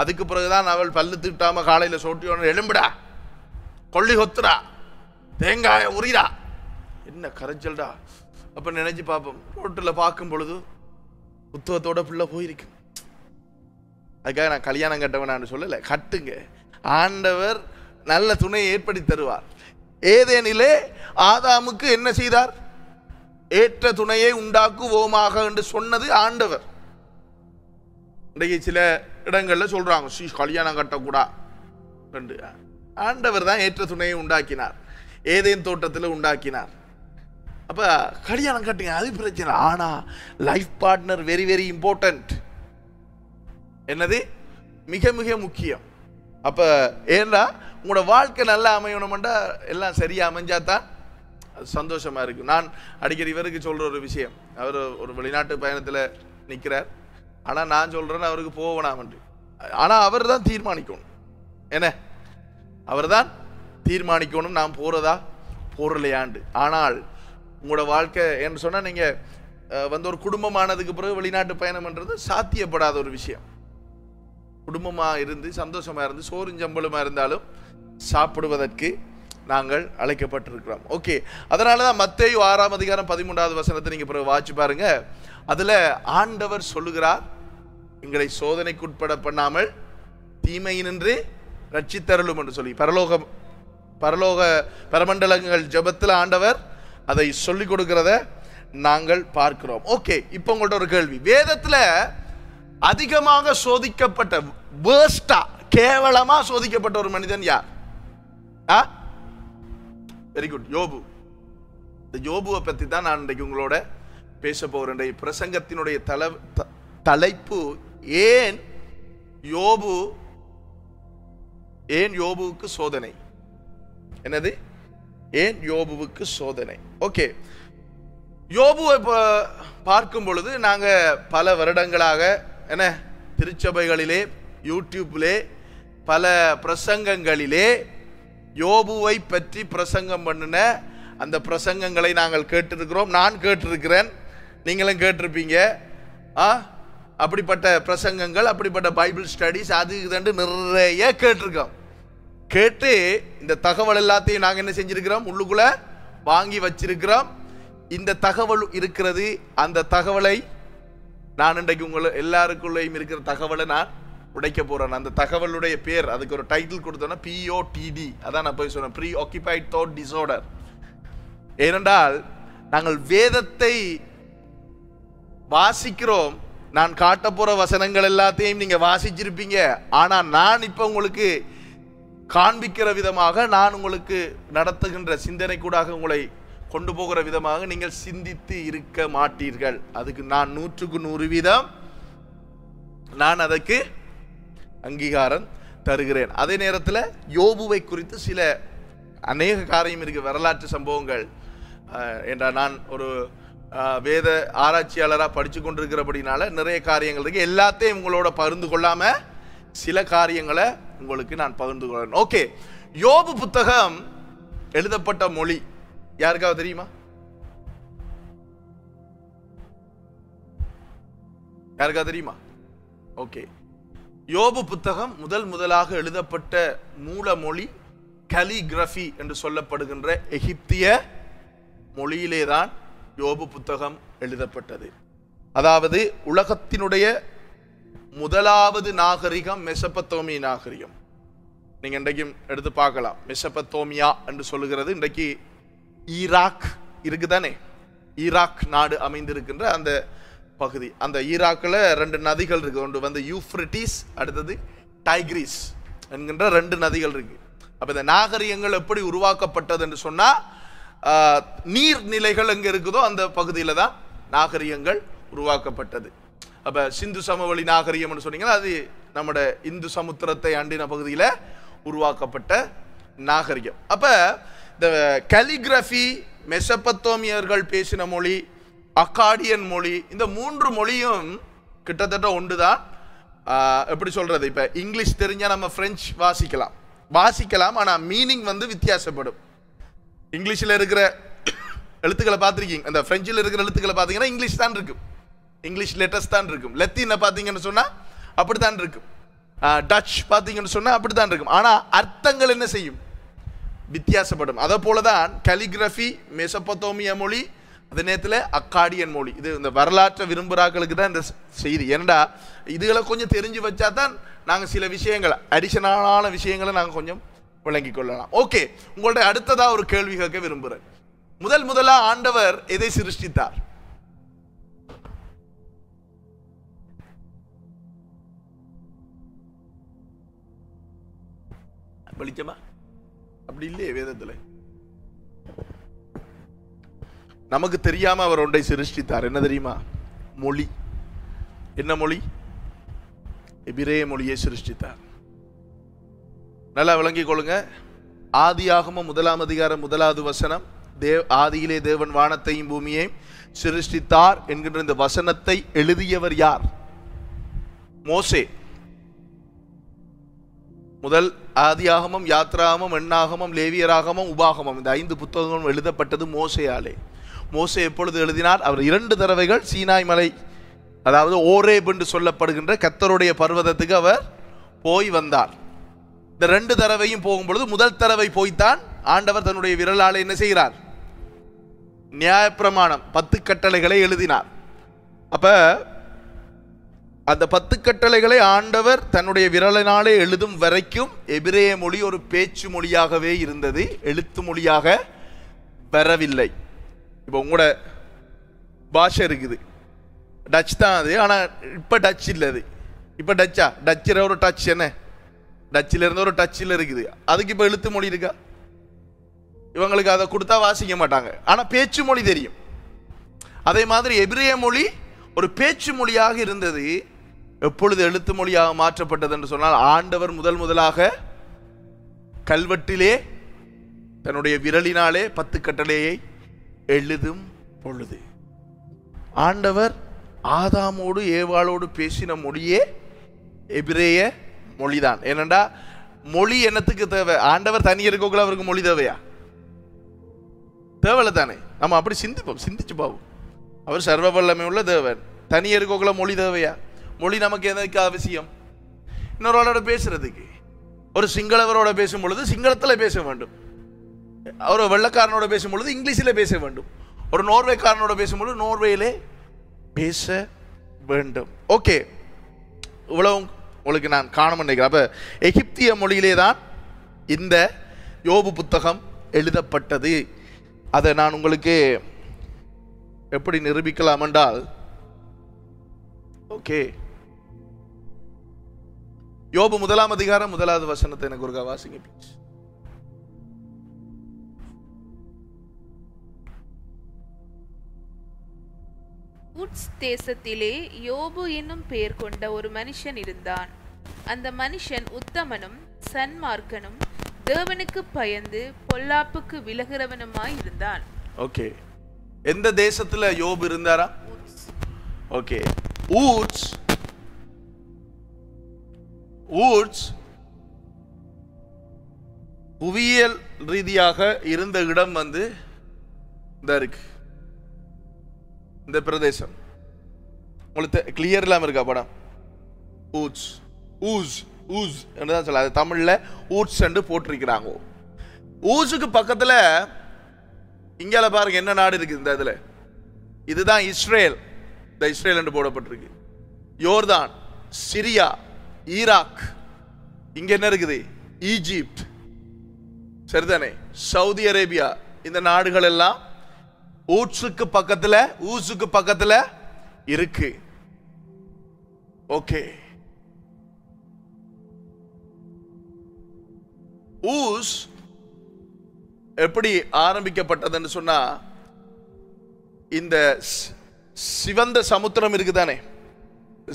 Speaker 1: அதுக்கு பிறகுதான் அவள் பல்லு திட்டாம காலையில சோட்டியோட எலும்புடா, கொள்ளி கொத்துடா, தேங்காய உரிடா, என்ன கரைச்சல்டா. அப்ப நினைச்சு பார்ப்போம், ரோட்டுல பார்க்கும் பொழுது புத்தகத்தோட பிள்ளை போயிருக்கு. அதுக்காக நான் கல்யாணம் கட்டவேனான்னு சொல்லல, கட்டுங்க, ஆண்டவர் நல்ல துணையை ஏற்படுத்தி தருவார். ஏதேனிலே ஆதாமுக்கு என்ன செய்தார்? ஏற்ற துணையை உண்டாக்குவோமாக என்று சொன்னது ஆண்டவர். இன்றைக்கு சில இடங்கள்ல சொல்றாங்க கல்யாணம் கட்டக்கூடா, ஆண்டவர் தான் ஏற்ற துணையை உண்டாக்கினார், ஏதேன் தோட்டத்தில் உண்டாக்கினார். அப்ப கல்யாணம் கட்டுங்க, அது பிரச்சனை. ஆனா life partner very very important. என்னது? மிக மிக முக்கியம். அப்ப ஏன்னா உங்களோட வாழ்க்கை நல்லா அமையணும்டா எல்லாம் சரியா அமைஞ்சாதான் சந்தோஷமா இருக்கு. நான் அடிக்கடி இவருக்கு சொல்ற ஒரு விஷயம், அவர் ஒரு வெளிநாட்டு பயணத்துல நிக்கிறார். ஆனா நான் சொல்றேன் அவருக்கு போகணும் என்று. ஆனா அவர் தான் தீர்மானிக்கணும். என்ன? அவர் தான் தீர்மானிக்கணும் நான் போறதா போறலையாண்டு. ஆனால் உங்களோட வாழ்க்கை என்று சொன்னா நீங்க ஒரு குடும்பமானதுக்கு பிறகு வெளிநாட்டு பயணம்ன்றது சாத்தியப்படாத ஒரு விஷயம். குடும்பமா இருந்து சந்தோஷமா இருந்து சோறுஞ்சம்பளமா இருந்தாலும் சாப்பிடுவதற்கு நாங்கள் அழைக்கப்பட்டிருக்கிறோம். ஓகே, அதனாலதான் மத்தேயு 6ஆம் அதிகாரம் 13வது வசனத்தை நீங்க பிறகு வாட்சி பாருங்க. அதுல ஆண்டவர் சொல்லுகிறார், எங்களை சோதனைக்குட்பட பண்ணாமல் தீமையினின்று ரட்சித்தருளும் என்று சொல்லி பரலோக பரமண்டலங்கள் ஜெபத்தில் ஆண்டவர் அதை சொல்லிக் கொடுக்கிறத நாங்கள் பார்க்கிறோம். ஓகே, இப்போ உங்கள்ட்ட ஒரு கேள்வி. வேதத்துல அதிகமாக சோதிக்கப்பட்ட வேர்ஸ்டா கேவலமா சோதிக்கப்பட்ட ஒரு மனிதன் யார்? வெரி குட், யோபு. இந்த யோபுவை பத்தி தான் நான் இன்றைக்கு உங்களோட பேச போகிறேன். பிரசங்கத்தினுடைய தலைப்பு ஏன் யோபுவுக்கு சோதனை. என்னது? ஏன் யோபுவுக்கு சோதனை? ஓகே, யோபுவை பார்க்கும் பொழுது நாங்க பல வருடங்களாக என்ன திருச்சபைகளிலே யூடியூப்லே பல பிரசங்கங்களிலே யோபுவை பற்றி பிரசங்கம் பண்ணின அந்த பிரசங்கங்களை நாங்கள் கேட்டிருக்கிறோம். நான் கேட்டிருக்கிறேன், நீங்களும் கேட்டிருப்பீங்க. அப்படிப்பட்ட பிரசங்கங்கள், அப்படிப்பட்ட பைபிள் ஸ்டடிஸ் அது இதுன்னு நிறைய கேட்டிருக்கோம். கேட்டு இந்த தகவல் எல்லாத்தையும் நாங்கள் என்ன செஞ்சிருக்கிறோம்? உள்ளுக்குள்ள வாங்கி வச்சிருக்கிறோம். இந்த தகவல் இருக்கிறது. அந்த தகவலை நான் இன்றைக்கு உங்களை எல்லாருக்குள்ளேயும் இருக்கிற தகவலை நான் உடைக்க போறேன். அந்த தகவலுடைய பேர், அதுக்கு ஒரு டைட்டில் கொடுத்தோன்னா POTD. அதான் நான் போய் சொன்னேன், ப்ரீ ஆக்கிபைட் தாட் டிசார்டர். ஏனென்றால் நாங்கள் வேதத்தை வாசிக்கிறோம். நான் காட்ட போற வசனங்கள் எல்லாத்தையும் நீங்க வாசிச்சிருப்பீங்க. ஆனா நான் இப்ப உங்களுக்கு காண்பிக்கிற விதமாக, நான் உங்களுக்கு நடத்துகின்ற சிந்தனை கூடாக உங்களை கொண்டு போகிற விதமாக நீங்கள் சிந்தித்து இருக்க மாட்டீர்கள். அதுக்கு நான் 100க்கு 100% நான் அதற்கு அங்கீகாரம் தருகிறேன். அதே நேரத்தில் யோபுவை குறித்து சில அநேக காரியம் இருக்கு, வரலாற்று சம்பவங்கள். என்றால் நான் ஒரு வேத ஆராய்ச்சியாளராக படித்து கொண்டிருக்கிறபடினால நிறைய காரியங்கள் இருக்கு. எல்லாத்தையும் உங்களோட பகிர்ந்து கொள்ளாம சில காரியங்களை உங்களுக்கு நான் பகிர்ந்து கொள்கிறேன். ஓகே, யோபு புத்தகம் எழுதப்பட்ட மொழி யாருக்காவது தெரியுமா? யாருக்காவது தெரியுமா? ஓகே, யோபு புத்தகம் முதலாக எழுதப்பட்ட மூல மொழி கலிகிராஃபி என்று சொல்லப்படுகின்ற எகிப்திய மொழியிலேதான் யோபு புத்தகம் எழுதப்பட்டது. அதாவது உலகத்தினுடைய முதலாவது நாகரிகம் மெசபத்தோமிய நாகரிகம். நீங்க இன்றைக்கும் எடுத்து பார்க்கலாம். மெசபத்தோமியா என்று சொல்லுகிறது இன்றைக்கு ஈராக் இருக்குதானே, ஈராக் நாடு அமைந்திருக்கின்ற அந்த பகுதி. அந்த ஈராக்கில் 2 நதிகள் இருக்கு. ஒன்று வந்து யூப்ரட்டிஸ், அடுத்தது டைக்ரிஸ் என்கின்ற 2 நதிகள் இருக்கு. அப்ப இந்த நாகரிகங்கள் எப்படி உருவாக்கப்பட்டது என்று சொன்னா, நீர்நிலைகள் எங்க இருக்குதோ அந்த பகுதியில தான் நாகரிகங்கள் உருவாக்கப்பட்டது. அப்ப சிந்து சமவெளி நாகரிகம் என்று சொன்னீங்கன்னா அது நம்மட இந்து சமுத்திரத்தை அண்டின பகுதியில் உருவாக்கப்பட்ட நாகரிகம். அப்ப இந்த கலிகிராஃபி, மெசபத்தோமியர்கள் பேசின மொழி, அக்காடியன் மொழி, இந்த 3 மொழியும் கிட்டத்தட்ட ஒன்றுதான். எப்படி சொல்றது, இப்ப இங்கிலீஷ் தெரிஞ்சா நம்ம பிரெஞ்சு வாசிக்கலாம், ஆனா மீனிங் வந்து வித்தியாசப்படும். இங்கிலீஷ்ல இருக்கிற எழுத்துக்களை பார்த்திருக்கீங்க, அந்த பிரெஞ்சில் இருக்கிற எழுத்துக்களை பார்த்தீங்கன்னா இங்கிலீஷ் தான் இருக்கும், இங்கிலீஷ் லெட்டர்ஸ் தான் இருக்கும். லத்தீனை பார்த்தீங்கன்னு சொன்னா அப்படித்தான் இருக்கும். டச் பார்த்தீங்கன்னு சொன்னா அப்படித்தான் இருக்கும். ஆனா அர்த்தங்கள் என்ன செய்யும், வித்தியாசப்படும். அதை போலதான் கலிகிராஃபி, மெசபத்தோமிய மொழி, அதே நேரத்தில் அக்காடியன் மொழி. இது இந்த வரலாற்றை விரும்புகிறாக்களுக்கு தான் இந்த செய்தி. ஏன்டா இதுகளை கொஞ்சம் தெரிஞ்சு வச்சா தான் நாங்கள் சில விஷயங்களை, அடிஷனலான விஷயங்களை நாங்கள் கொஞ்சம் விளங்கிக் கொள்ளலாம். ஓகே, உங்கள்ட்ட அடுத்ததா ஒரு கேள்வி கேட்க விரும்புகிறேன். முதலா ஆண்டவர் எதை சிருஷ்டித்தார்? வெளிச்சமா? அப்படி இல்லையே வேதத்துல. நமக்கு தெரியாம அவர் ஒன்றை சிருஷ்டித்தார். என்ன தெரியுமா? மொழி. என்ன மொழி? எபிரேய மொழியை சிருஷ்டித்தார். நல்லா விளங்கிக் கொள்ளுங்க. ஆதியாகமம் 1ஆம் அதிகாரம் 1வது வசனம், ஆதியிலே தேவன் வானத்தையும் பூமியையும் சிருஷ்டித்தார் என்கின்ற இந்த வசனத்தை எழுதியவர் யார்? மோசே. முதல் ஆதியாகமம், யாத்ராகமம், எண்ணாகமம், லேவியராகமம், உபாகமம், இந்த 5 புத்தகங்களும் எழுதப்பட்டது மோசேயாலே. மோசே எப்பொழுது எழுதினார்? அவர் 2 தடவைகள் சீனாய் மலை, அதாவது ஓரேப் என்று சொல்லப்படுகின்ற கர்த்தருடைய பர்வதத்துக்கு அவர் போய் வந்தார். இந்த 2 தடவையும் போகும்பொழுது முதல் தடவை போய்த்தான் ஆண்டவர் தன்னுடைய விரலாலே என்ன செய்கிறார்? நியாயப்பிரமாணம் 10 கட்டளைகளை எழுதினார். அப்ப அந்த 10 கட்டளைகளை ஆண்டவர் தன்னுடைய விரலினாலே எழுதும் வரைக்கும் எபிரேய மொழி ஒரு பேச்சு மொழியாகவே இருந்தது, எழுத்து மொழியாக வரவில்லை. இப்போ உங்களோட பாஷை இருக்குது, டச் தான் அது, ஆனால் இப்போ டச் இல்லை. அது இப்போ டச்சா? டச்சில் ஒரு டச் என்ன, டச்சில் இருந்த ஒரு டச்சில் இருக்குது. அதுக்கு இப்போ எழுத்து மொழி இருக்கா? இவங்களுக்கு அதை கொடுத்தா வாசிக்க மாட்டாங்க, ஆனால் பேச்சு மொழி தெரியும். அதே மாதிரி எபிரேய மொழி ஒரு பேச்சு மொழியாக இருந்தது. எப்பொழுது எழுத்து மொழியாக மாற்றப்பட்டது என்று சொன்னால், ஆண்டவர் முதலாக கல்வெட்டிலே தன்னுடைய விரலினாலே 10 கட்டளையை எழுதும் பொழுது. ஆண்டவர் ஆதாமோடு ஏவாளோடு பேசின மொழியே எபிரேய மொழிதான். ஏனென்றா மொழி என்னத்துக்கு தேவை? ஆண்டவர் தனி இருக்கோக்குள்ள அவருக்கு மொழி தேவையா? தேவையில்ல தானே. நம்ம அப்படி சிந்திச்சு பாவோம். அவர் சர்வ வல்லமை உள்ள தேவன், தனி இருக்கோக்குள்ள மொழி தேவையா? மொழி நமக்கு எதற்கு அவசியம்? இன்னொருவரோட பேசுறதுக்கு. ஒரு சிங்களவரோட பேசும் பொழுது சிங்களத்தில் பேச வேண்டும், ஒரு வெள்ளக்காரனோட பேசும் பொழுது இங்கிலீஷில் பேச வேண்டும், ஒரு நோர்வேக்காரனோட பேசும்பொழுது நோர்வேயிலே பேச வேண்டும். ஓகே, இவ்வளவு உங்களுக்கு நான் காண நினைக்கிறேன். அப்ப எகிப்திய மொழியிலே தான் இந்த யோபு புத்தகம் எழுதப்பட்டது. அதை நான் உங்களுக்கு எப்படி நிரூபிக்கலாம் என்றால், ஓகே, யோபு 1ஆம் அதிகாரம் 1வது வசனத்தை எனக்கு ஒரு வாசிங்க ப்ளீஸ்.
Speaker 2: ஊட்ஸ் தேசத்திலே யோபு என்னும் பெயர் கொண்ட ஒரு மனுஷன் இருந்தான். அந்த மனுஷன் உத்தமனும் சன்மார்க்கனும் தேவனுக்கு பயந்து பொல்லாப்புக்கு விலகிறவனுமாய் இருந்தான்.
Speaker 1: ஓகே, எந்த தேசத்துல யோபு இருந்தாரா? ஓகே, ஊட்ஸ் புவியியல் ரீதியாக இருந்த இடம் வந்து இந்த இருக்கு, இந்த பிரதேசம். உங்களுக்கு கிளியர் இல்லாம இருக்கா படம்? ஊஸ் ஊஸ் ஊஸ் என்றுதான் சொல்ல, அது தமிழ்ல ஊட்ஸ் என்று போட்டிருக்கிறாங்க. ஊஸுக்கு பக்கத்துல இங்கால பாருங்க என்ன நாடு இருக்குது இந்த இதுல, இதுதான் இஸ்ரேல். இந்த இஸ்ரேல் என்று போடப்பட்டிருக்கு. யோர்தான், சிரியா, ஈராக், இங்க என்ன இருக்குது? ஈஜிப்ட், சரிதானே? சவுதி அரேபியா, இந்த நாடுகள் எல்லாம் ஊட்ஸுக்கு பக்கத்துல இருக்கு. ஓகே, ஊஸ் எப்படி ஆரம்பிக்கப்பட்டதுன்னு சொன்னா, இந்த சிவந்த சமுத்திரம் இருக்குதானே,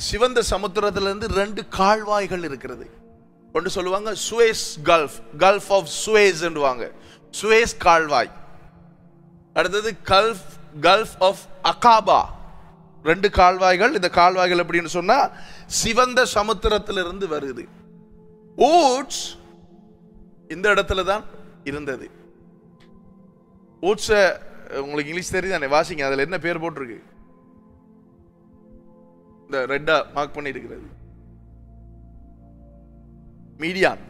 Speaker 1: சிவந்த சமுத்திரத்திலிருந்து 2 கால்வாய்கள் இருக்கிறது. ஒன்று சொல்லுவாங்க Suez gulf, gulf of Suez என்றுவாங்க, சுவேஸ் கால்வாய். அடுத்தது கல்ஃப் ஆஃப் அகாபா. 2 கால்வாய்கள். இந்த கால்வாய்கள் எப்படின்னு சொன்னா சிவந்த சமுத்திரத்திலிருந்து வருது. ஊட்ஸ் இந்த இடத்துல தான் இருந்தது. ஊட்ஸ உங்களுக்கு இங்கிலீஷ் தெரியுதானே, வாசிங்க. அதுல என்ன பேர் போட்டிருக்கு? இந்த ரெட்டா மார்க் பண்ணி இருக்கிறது மீடியான்.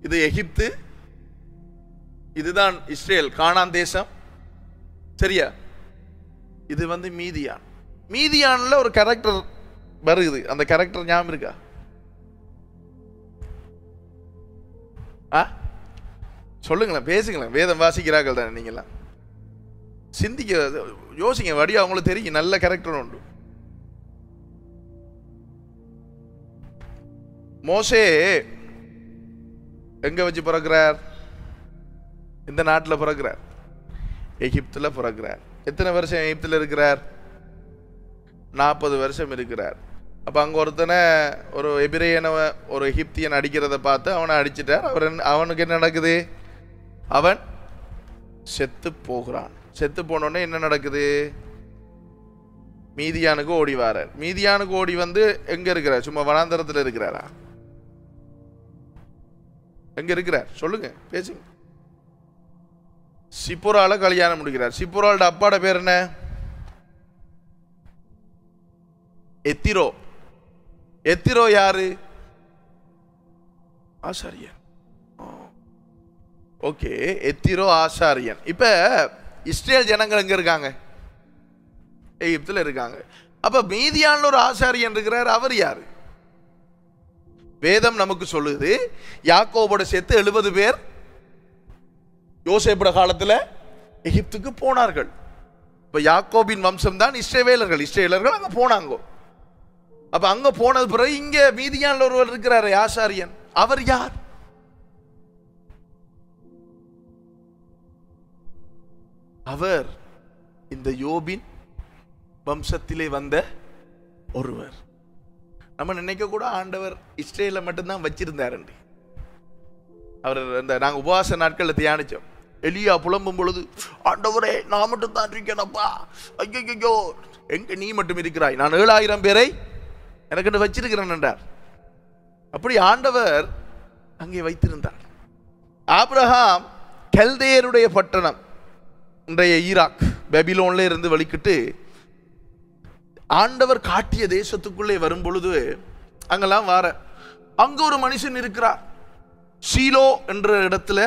Speaker 1: இது எகிப்து, இதுதான் இஸ்ரேல், கானான் தேசம், சரியா? இது வந்து மீதியான். மீதியான்ல ஒரு கேரக்டர் வருது. அந்த கேரக்டர் ஞாபகம் இருக்கா? சொல்லுங்களேன், பேசுங்களேன். வேதம் வாசிக்கிறார்கள் தானே நீங்களாம். சிந்திக்க, யோசிங்க. வடியா அவங்களுக்கு தெரியும் நல்ல கேரக்டர் உண்டு. மோசே எங்க வச்சு பிறக்கிறார்? இந்த நாட்டில் பிறக்கிறார், எகிப்துல பிறக்கிறார். எத்தனை வருஷம் எகிப்துல இருக்கிறார்? 40 வருஷம் இருக்கிறார். அப்ப அங்க ஒருத்தனை, ஒரு எபிரேயனை, ஒரு எகிப்தியன் அடிக்கிறத பார்த்து அவனை அடிச்சிட்டார். அவனுக்கு என்ன நடக்குது? அவன் செத்து போகிறான். செத்து போனோடனே என்ன நடக்குது? மீதியானுக்கு ஓடி வாரார். மீதியானுக்கு ஓடி வந்து எங்க இருக்கிறார்? சும்மா வனாந்தரத்தில் இருக்கிறாரா? எங்க இருக்கிறார்? சொல்லுங்க, பேசுங்க. சிப்போரால கல்யாணம் முடிக்கிறார். சிப்போராளோட அப்பாட பேர் என்ன? எத்திரோ. எத்திரோ யாரு? ஆசாரியன். ஓகே, எத்திரோ ஆசாரியன். இப்ப இஸ்ரேல் ஜனங்கள் எங்க இருக்காங்க? எகிப்துல இருக்காங்க. அப்ப மீதியான்ல ஒரு ஆசாரியன் இருக்கிறார். அவர் யாரு? வேதம் நமக்கு சொல்லுது, யாக்கோபோட சேர்த்து 70 பேர் யோசேப்போட காலத்துல எகிப்துக்கு போனார்கள். இப்ப யாக்கோபின் வம்சம் தான் இஸ்ரவேலர்கள். இஸ்ரவேலர்கள் அங்க போனாங்க. அப்ப அங்க போனது பிறகு இங்க மீதியான்ல ஒருவர் இருக்கிறார், ஆசாரியன். அவர் யார்? அவர் இந்த யோபின் வம்சத்திலே வந்த ஒருவர். நம்ம நினைக்க கூட ஆண்டவர் இஸ்ரேல மட்டும்தான் வச்சிருந்தாரு. அவர் இந்த நாங்க உபவாச நாட்கள்ல தியானிச்சோம். எலியா புலம்பும் பொழுது, ஆண்டவரே நான் மட்டும் தான் இருக்கேனப்பா, ஐயோ எங்க நீ மட்டும் இருக்கிறாய், நான் 7000 பேரை எனக்கு வச்சிருக்கிறேன் என்றார். அப்படி ஆண்டவர் அங்கே வைத்திருந்தார். ஆபிரகாம் கல்தேயருடைய பட்டணம், இன்றைய ஈராக், பெபிலோன்ல இருந்து வலிக்கிட்டு ஆண்டவர் காட்டிய தேசத்துக்குள்ளே வரும் பொழுது அங்கெல்லாம் வார, அங்க ஒரு மனுஷன் இருக்கிறார். சீலோ என்ற இடத்துல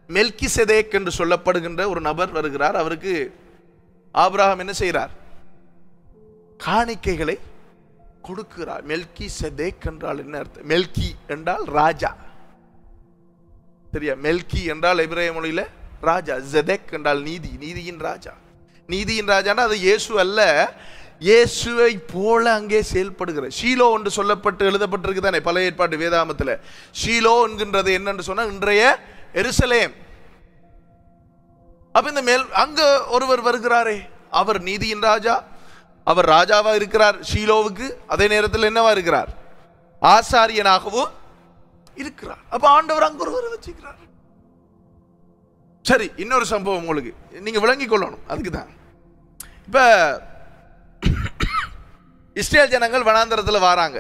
Speaker 1: மெல்கிசெதேக் என்று சொல்லப்படுகின்ற ஒரு நபர் வருகிறார். அவருக்கு ஆபிரகாம் என்ன செய்கிறார்? காணிக்கைகளை கொடுக்கிறார். மெல்கிசெதேக் என்றால் என்ன அர்த்தம்? மெல்கி என்றால் ராஜா, சரியா? மெல்கி என்றால் எபிரேய மொழியில ராஜா. ஜெதேக் என்றால் நீதி, நீதியின் ராஜா. நீதியின் ராஜானா அது இயேசு அல்ல, இயேசுவை போல அங்கே செயல்படுகிற ஷீலோ என்று சொல்லப்பட்டு எழுதப்பட்டிருக்கு தானே பழைய ஏற்பாட்டு வேதாமத்தில். ஷீலோ என்கின்றது என்னன்னு சொன்னா இன்றைய எருசலேம். அப்ப இந்த அங்க ஒருவர் வருகிறாரே, அவர் நீதியின் ராஜா, அவர் ராஜாவா இருக்கிறார் ஷீலோவுக்கு. அதே நேரத்தில் என்னவா இருக்கிறார்? ஆசாரியனாகவும் இருக்கிறார். அப்ப ஆண்டவர் அங்க ஒருவர் வச்சுக்கிறார். சரி, இன்னொரு சம்பவம் உங்களுக்கு நீங்க விளங்கிக் கொள்ளணும். அதுக்குதான் இப்ப இஸ்ரேல் ஜனங்கள் வனாந்தரத்தில் வராங்க.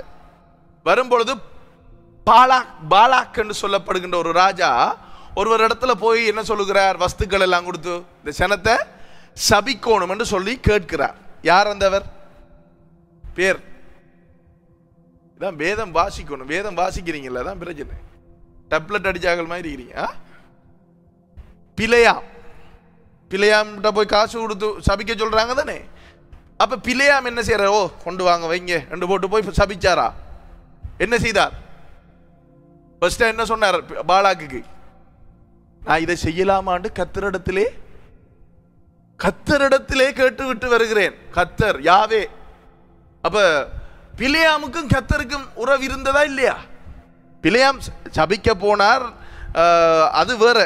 Speaker 1: வரும்பொழுது பாலாக் என்று சொல்லப்படுகின்ற ஒரு ராஜா ஒரு இடத்துல போய் என்ன சொல்லுகிறார்? வஸ்துக்கள் எல்லாம் கொடுத்து இந்த சனத்தை சபிக்கணும் என்று சொல்லி கேட்கிறார். யார் அந்தவர்? பேர் இதான் வேதம் வாசிக்கணும். வேதம் வாசிக்கிறீங்களா? தான் பிரச்சனை. டப்லெட் அடிச்சாக்கள் மாதிரி இருக்கிறீங்க. பிழையாம் போய் காசு கொடுத்து சபிக்க சொல்றாங்க தானே. அப்ப பிழையாம் என்ன செய்யற? ஓ கொண்டு வாங்க வைங்க ரெண்டு போட்டு போய் சபிச்சாரா? என்ன செய்தார்? ஃபர்ஸ்ட் என்ன சொன்னார் பாலாக்கு? நான் இதை செய்யலாமான்னு கத்தரிடத்திலே கேட்டு விட்டு வருகிறேன். கத்தர் யாவே. அப்ப பிழையாமுக்கும் கத்தருக்கும் உறவு இருந்ததா இல்லையா? பிழையாம் சபிக்க போனார், அது வேற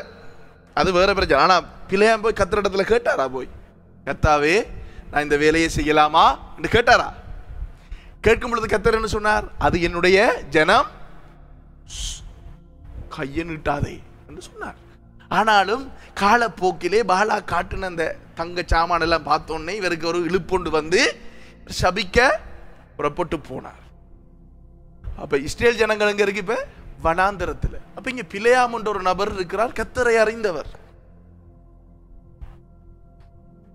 Speaker 1: பிரச்சனை. ஆனா பிழையாம் போய் கத்தரிடத்துல கேட்டாரா? போய் கத்தாவே நான் இந்த வேலையை செய்யலாமா என்று கேட்டாரா? கேட்கும் பொழுது கத்தர் என்ன சொன்னார்? அது என்னுடைய ஜனம், கையை நீட்டாதே என்று சொன்னார். ஆனாலும் காலப்போக்கிலே பாலா காட்டின அந்த தங்க சாமான எல்லாம் பார்த்தோன்னே இவருக்கு ஒரு இழுப்புண்டு வந்து சபிக்க புறப்பட்டு போனார். அப்ப இஸ்ரேல் ஜனங்கள் எங்க இருக்கு? இப்ப வனாந்தரத்தில். அப்ப இங்க பிழையாம் என்ற ஒரு நபர் இருக்கிறார், கத்தரை அறிந்தவர்.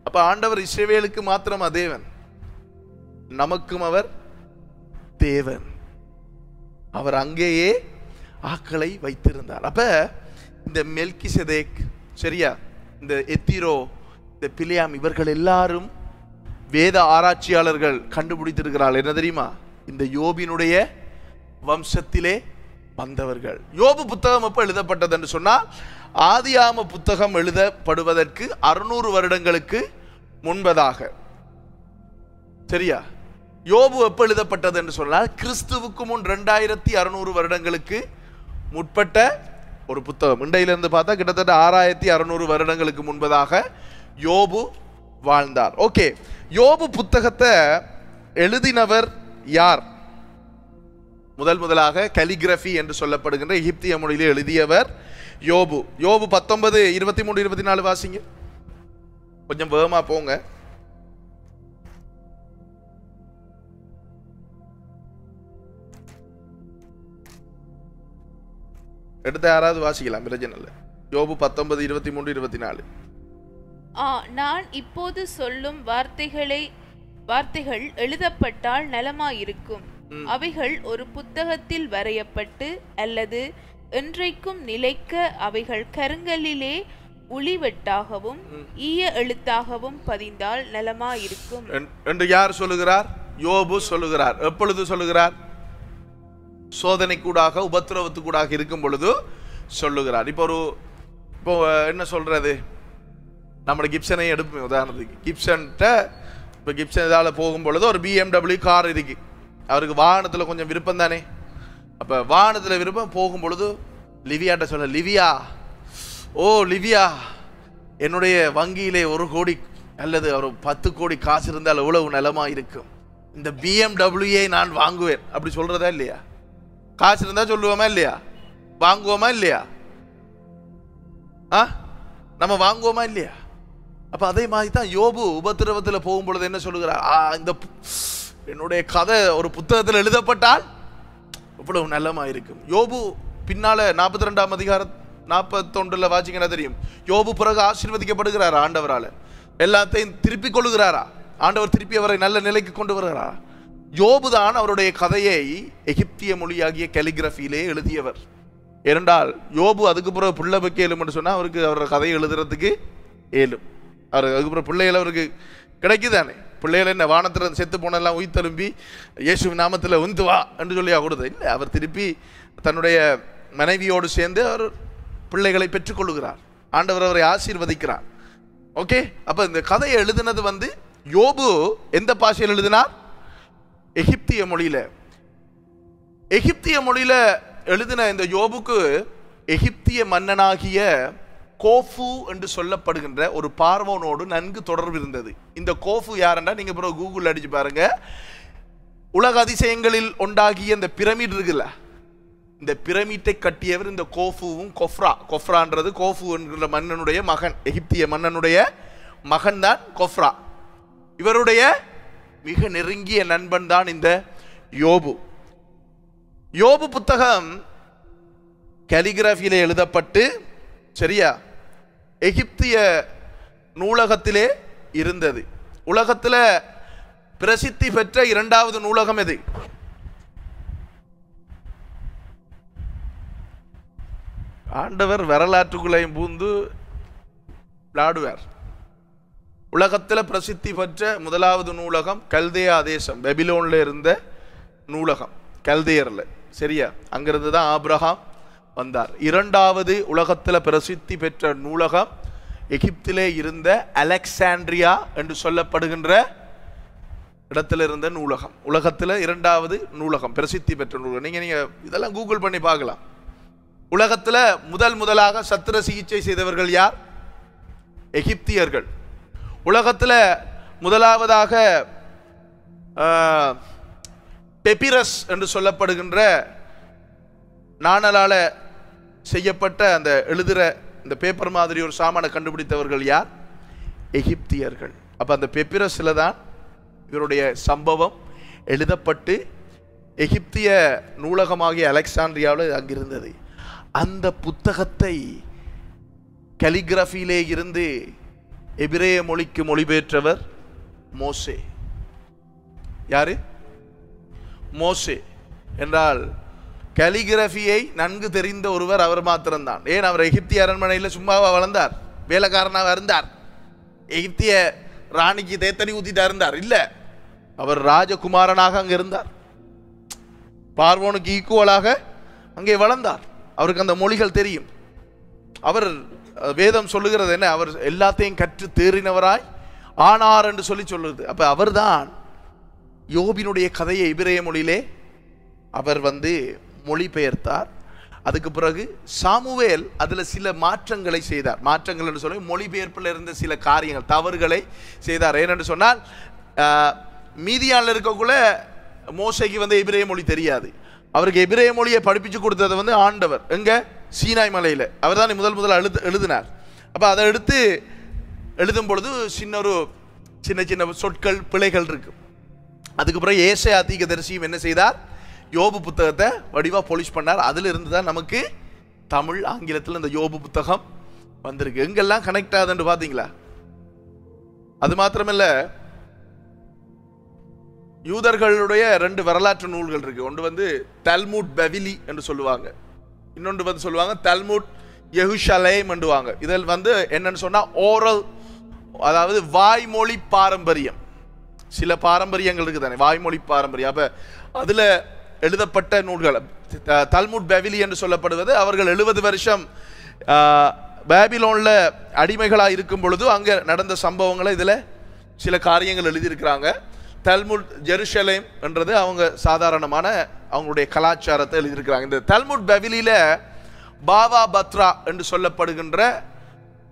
Speaker 1: அப்ப ஆண்டவர் இஸ்ரவேலுக்கு மாத்திரம் தேவன், நமக்கும் அவர் தேவன். அவர் அங்கேயே ஆக்களை வைத்திருந்தார். அப்ப இந்த மெல்கிசேதேக், சரியா, இந்த எத்திரோ, இந்த பிழையாம், இவர்கள் எல்லாரும் வேத ஆராய்ச்சியாளர்கள் கண்டுபிடித்திருக்கிறார்கள். என்ன தெரியுமா? இந்த யோபினுடைய வம்சத்திலே வந்தவர்கள். யோபு புத்தகம் எப்ப எழுதப்பட்டது என்று சொன்னால் ஆதியாம புத்தகம் எழுதப்படுவதற்கு 600 வருடங்களுக்கு முன்பதாக. சரியா? யோபு எப்ப எழுதப்பட்டது என்று சொன்னால் கிறிஸ்துவுக்கு முன் 2600 வருடங்களுக்கு முற்பட்ட ஒரு புத்தகம். இண்டையிலிருந்து பார்த்தா கிட்டத்தட்ட 6600 வருடங்களுக்கு முன்பதாக யோபு வாழ்ந்தார். ஓகே, யோபு புத்தகத்தை எழுதினவர் யார்? முதலாக கலிகிராஃபி என்று சொல்லப்படுகின்ற எகிப்திய மொழியிலே எழுதியவர் யோபு. யோபு 19, 23, 24 வாசிங்க. கொஞ்சம் வேகமா போங்க. எடுத்த யாராவது வாசிக்கலாம், பிரச்சனை இல்லை. யோபு 19, 23, 24.
Speaker 2: நான் இப்போது சொல்லும் வார்த்தைகள் எழுதப்பட்டால் நலமாயிருக்கும். அவைகள் ஒரு புத்தகத்தில் வரையப்பட்டு அல்லது என்றைக்கும் நிலைக்க அவைகள் கருங்கல்லிலே உளிவெட்டாகவும் ஈய எழுத்தாகவும் பதிந்தால் நலமாயிருக்கும்
Speaker 1: என்று யார் சொல்லுகிறார்? யோபு சொல்லுகிறார். எப்பொழுது சொல்லுகிறார்? சோதனை கூடாக, உபத்திரவத்து கூடாக இருக்கும் பொழுது சொல்லுகிறார். இப்போ என்ன சொல்றது? நம்ம கிப்சனை எடுப்போம் உதாரணத்துக்கு. கிப்சன் இதால போகும் பொழுது ஒரு BMW கார் இருக்கு. அவருக்கு வாகனத்தில் கொஞ்சம் விருப்பம் தானே. அப்ப வாகனத்தில் விருப்பம் போகும் பொழுது லிவியாட்ட சொல்ல, லிவியா, என்னுடைய வங்கியிலே 1 கோடி அல்லது ஒரு 10 கோடி காசு இருந்தால் எவ்வளவு நலமா இருக்கும், இந்த BMW நான் வாங்குவேன். அப்படி சொல்றதா இல்லையா? காசு இருந்தா சொல்லுவோமா இல்லையா? வாங்குவோமா இல்லையா? நம்ம வாங்குவோமா இல்லையா? அப்ப அதே மாதிரி தான் யோபு உபத்திரவத்தில் போகும் பொழுது என்ன சொல்லுகிறார்? இந்த என்னுடைய கதை ஒரு புத்தகத்தில் எழுதப்பட்டால் இவ்வளவு நல்லமா இருக்கும். யோபு பின்னால 42ஆம் அதிகாரம் 41 வாசிங்கன்னா தெரியும். யோபு பிறகு ஆசீர்வதிக்கப்படுகிறாரா ஆண்டவரால? எல்லாத்தையும் திருப்பி கொள்ளுகிறாரா? ஆண்டவர் திருப்பி அவரை நல்ல நிலைக்கு கொண்டு வருகிறாரா? யோபு தான் அவருடைய கதையை எகிப்திய மொழியாகிய கலிகிராஃபியிலே எழுதியவர். ஏனென்றால் யோபு அதுக்கு பிறகு பிள்ளை பக்கம் ஏழும்னு சொன்னா அவருக்கு அவரோட கதையை எழுதுறதுக்கு ஏழும். அவர் அதுக்கப்புறம் பிள்ளைகள் அவருக்கு கிடைக்குதானே. பிள்ளைகள் என்ன வானத்தில் செத்து போனெல்லாம் உயிர்த்தெழும்பி இயேசுவின் நாமத்தில் உந்து வா என்று சொல்லியா கொடுத்தது இல்லை. அவர் திருப்பி தன்னுடைய மனைவியோடு சேர்ந்து அவர் பிள்ளைகளை பெற்றுக்கொள்ளுகிறார். ஆண்டவர் அவரை ஆசீர்வதிக்கிறார். ஓகே, அப்ப இந்த கதையை எழுதினது யோபு எந்த பாஷையில் எழுதினார்? எகிப்திய மொழியில. எகிப்திய மொழியில எழுதின இந்த யோபுக்கு எகிப்திய மன்னனாகிய கோஃபு என்று சொல்லப்படுகின்ற ஒரு பார்வோனோடு நன்கு தொடர்பு இருந்தது. இந்த கோஃபு யாருன்னா நீங்க பிறகு கூகுள் அடிச்சு பாருங்க. உலக அதிசயங்களில் உண்டாகிய இந்த பிரமிட் இருக்குல்ல, இந்த பிரமிட்டை கட்டியவர் இந்த கோஃபுவும் கொஃப்ரான்றது கோஃபு என்கிற மன்னனுடைய மகன், எகிப்திய மன்னனுடைய மகன் தான் கொஃப்ரா. இவருடைய மிக நெருங்கிய நண்பன் தான் இந்த யோபு. யோபு புத்தகம் கலிகிராஃபியிலே எழுதப்பட்டு சரியா எகிப்திய நூலகத்திலே இருந்தது. உலகத்தில் பிரசித்தி பெற்ற இரண்டாவது நூலகம் எது? ஆண்டவர் வரலாற்றுக்குள்ளையும் பூந்து விளையாடுவார். உலகத்தில் பிரசித்தி பெற்ற முதலாவது நூலகம் கல்தேயா தேசம், பெபிலோன்ல இருந்த நூலகம், கல்தேயர்ல சரியா, அங்கிருந்து தான் ஆபிரகாம் வந்தார். இரண்டாவது உலகத்தில் பிரசித்தி பெற்ற நூலகம் எகிப்திலே இருந்த அலெக்சாண்ட்ரியா என்று சொல்லப்படுகின்ற இடத்துல இருந்த நூலகம். உலகத்தில் இரண்டாவது நூலகம், பிரசித்தி பெற்ற நூலகம். நீங்க இதெல்லாம் கூகுள் பண்ணி பார்க்கலாம். உலகத்தில் முதலாக சத்திர சிகிச்சை செய்தவர்கள் யார்? எகிப்தியர்கள். உலகத்தில் முதலாவதாக பெபிரஸ் என்று சொல்லப்படுகின்ற நாணலால செய்யப்பட்ட அந்த எழுதுகிற இந்த பேப்பர் மாதிரி ஒரு சாமானை கண்டுபிடித்தவர்கள் யார்? எகிப்தியர்கள். அப்போ அந்த பெபிரஸில் தான் இவருடைய சம்பவம் எழுதப்பட்டு எகிப்திய நூலகமாகிய அலெக்சாண்ட்ரியாவில் அங்கிருந்தது. அந்த புத்தகத்தை கலிகிராஃபியிலே இருந்து எபிரேய மொழிக்கு மொழிபெயர்த்தவர் மோசே. யாரு? மோசே என்றால் கலிகிராஃபியை நன்கு தெரிந்த ஒருவர் அவர் மாத்திரம்தான். ஏன், அவர் எகிப்திய அரண்மனையில் சும்மாவா வளர்ந்தார்? வேலைக்காரனாக இருந்தார்? எகிப்திய ராணிக்கு தேத்தனி ஊத்திட்டா இருந்தார்? இல்லை, அவர் ராஜகுமாரனாக அங்கே இருந்தார். பார்வோனுக்கு ஈக்குவலாக அங்கே வளர்ந்தார். அவருக்கு அந்த மொழிகள் தெரியும். அவர் வேதம் சொல்லுகிறது என்ன? அவர் எல்லாத்தையும் கற்று தேறினவராய் ஆனார் என்று சொல்லுது. அப்ப அவர்தான் யோபினுடைய கதையை எபிரேய மொழியிலே அவர் மொழிபெயர்த்தார். அதுக்கு பிறகு சாமுவேல் அதுல சில மாற்றங்களை செய்தார். மாற்றங்கள் என்று சொல்லி மொழிபெயர்ப்பில் இருந்த சில காரியங்கள், தவறுகளை செய்தார். ஏனென்று சொன்னால் மீதியானில் இருக்கக்குள்ள மோசைக்கு எபிரேய மொழி தெரியாது. அவருக்கு எபிரேய மொழியை படிப்பிச்சு கொடுத்தது ஆண்டவர். எங்க? சீனாய் மலையில். அவர் தான் முதல் எழுதினார். அப்போ அதை எடுத்து எழுதும் பொழுது சின்ன சின்ன சொற்கள் பிழைகள் இருக்கு. அதுக்கு பிறகு ஏசாயா தீர்க்கதரிசியும் என்ன செய்தார்? யோபு புத்தகத்தை வடிவா போலிஷ் பண்ணார். அதுல இருந்து தான் நமக்கு தமிழ் ஆங்கிலத்தில் இந்த யோபு புத்தகம் வந்திருக்கு. எங்கெல்லாம் கனெக்ட் ஆகுதுன்னு பார்த்தீங்களா? அது மாத்திரமல்ல, யூதர்களுடைய 2 வரலாற்று நூல்கள் இருக்கு. ஒன்று தல்முட் பவிலி என்று சொல்லுவாங்க, இன்னொன்று சொல்லுவாங்க தல்முட் யெருஷலேம் என்றுவாங்க. இதில் என்னன்னு சொன்னா ஓரல், அதாவது வாய்மொழி பாரம்பரியம். சில பாரம்பரியங்கள் இருக்கு தானே, வாய்மொழி பாரம்பரியம். அப்ப அதுல எழுதப்பட்ட நூல்கள் தல்முட் பவிலி என்று சொல்லப்படுவது அவர்கள் 70 வருஷம் பாபிலோன்ல அடிமைகளா இருக்கும் பொழுது அங்க நடந்த சம்பவங்களை இதுல சில காரியங்கள் எழுதியிருக்கிறாங்க. தல்முட் ஜெருசலேம் என்றது அவங்க சாதாரணமான அவங்களுடைய கலாச்சாரத்தை எழுதியிருக்கிறாங்க. இந்த தல்முட் பவிலியில பாவா பத்ரா என்று சொல்லப்படுகின்ற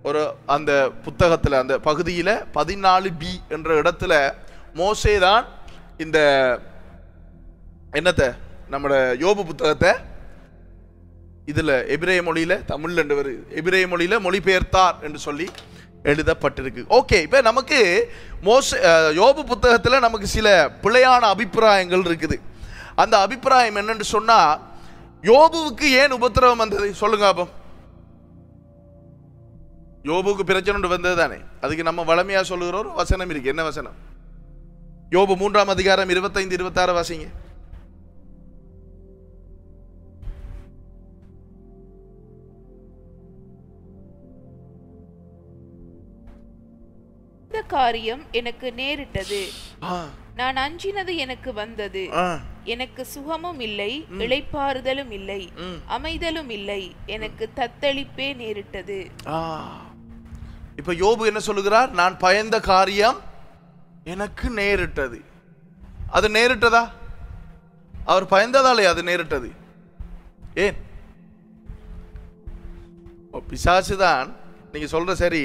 Speaker 1: ஒரு அந்த புத்தகத்தில், அந்த பகுதியில் 14b என்ற இடத்துல மோசே தான் இந்த என்னத்தை நம்மளோட யோபு புத்தகத்தை இதுல எபிரேய மொழியில, தமிழ் என்று வருது, எபிரேய மொழியில மொழிபெயர்த்தார் என்று சொல்லி எழுதப்பட்டிருக்கு. ஓகே, இப்ப நமக்கு யோபு புத்தகத்துல நமக்கு சில பிழையான அபிப்பிராயங்கள் இருக்குது. அந்த அபிப்பிராயம் என்னன்னு சொன்னா, யோபுவுக்கு ஏன் உபத்திரவம் வந்தது சொல்லுங்க. அப்போ யோபுக்கு பிரச்சனை வந்தது தானே. அதுக்கு நம்ம வளமையா சொல்லுகிற ஒரு வசனம் இருக்கு. என்ன வசனம்? யோபு 3ஆம் அதிகாரம் 25-26 வாசிங்க.
Speaker 2: இந்த காரியம் எனக்கு நேரிட்டது, நான் அஞ்சினது எனக்கு வந்தது, எனக்கு சுகமும் இல்லை, இளைப்பாறுதலும் இல்லை, அமைதலும் இல்லை, எனக்கு தத்தளிப்பே நேரிட்டது.
Speaker 1: இப்ப யோபு என்ன சொல்லுகிறார்? நான் பயந்த காரியம் எனக்கு நேரிட்டது. அது நேரிட்டதா? அவர் பயந்ததாலே அது நேரிட்டது. ஏன்? பிசாசுதான். நீங்க சொல்ற சரி,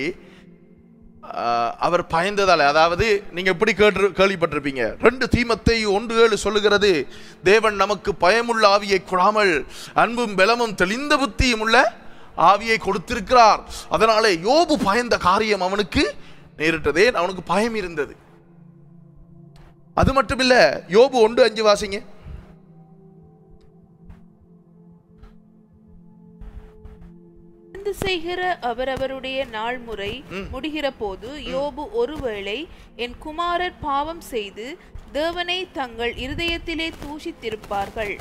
Speaker 1: அவர் பயந்ததாலே. அதாவது நீங்க எப்படி கேள்விப்பட்டிருப்பீங்க, 2 தீமோத்தேயு 1:7 சொல்லுகிறது, தேவன் நமக்கு பயமுள்ள ஆவியை கொடாமல் அன்பும் பலமும் தெளிந்த புத்தியும் உள்ள ஆவியை கொடுத்திருக்கிறார். அதனாலே யோபு பயந்த காரியம் அவனுக்கு நேரிட்டதே, அவனுக்கு பயம் இருந்தது. அது மட்டும் இல்ல, யோபு 1:5 வாசிங்க.
Speaker 2: செய்கிற அவரவருடைய நாள் முறை முடிகிற போது யோபு ஒருவேளை என் குமாரர் பாவம் செய்து தேவனை தங்கள் இருதயத்திலே தூஷித்திருப்பார்கள்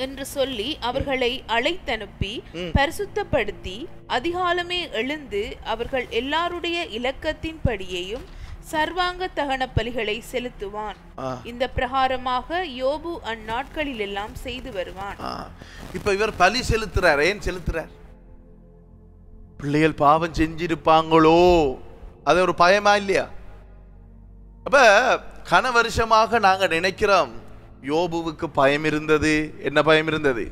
Speaker 2: என்று சொல்லி அவர்களை அழைத்தனுப்பி பரிசுத்தப்படுத்தி அதிகாலமே எழுந்து அவர்கள் எல்லாருடைய இலக்கத்தின்படியேயும் சர்வாங்க தகன பலிகளை செலுத்துவான். இந்த பிரகாரமாக யோபு அந்நாட்களில் எல்லாம் செய்து வருவான்.
Speaker 1: இப்ப இவர் பலி செலுத்துறார். ஏன் செலுத்துறார்? பிள்ளைகள் பாவம் செஞ்சிருப்பாங்களோ, அது ஒரு பயமா இல்லையா? அப்ப கன வருஷமாக நாங்க நினைக்கிறோம் யோபுவுக்கு பயம் இருந்தது. என்ன பயம் இருந்தது?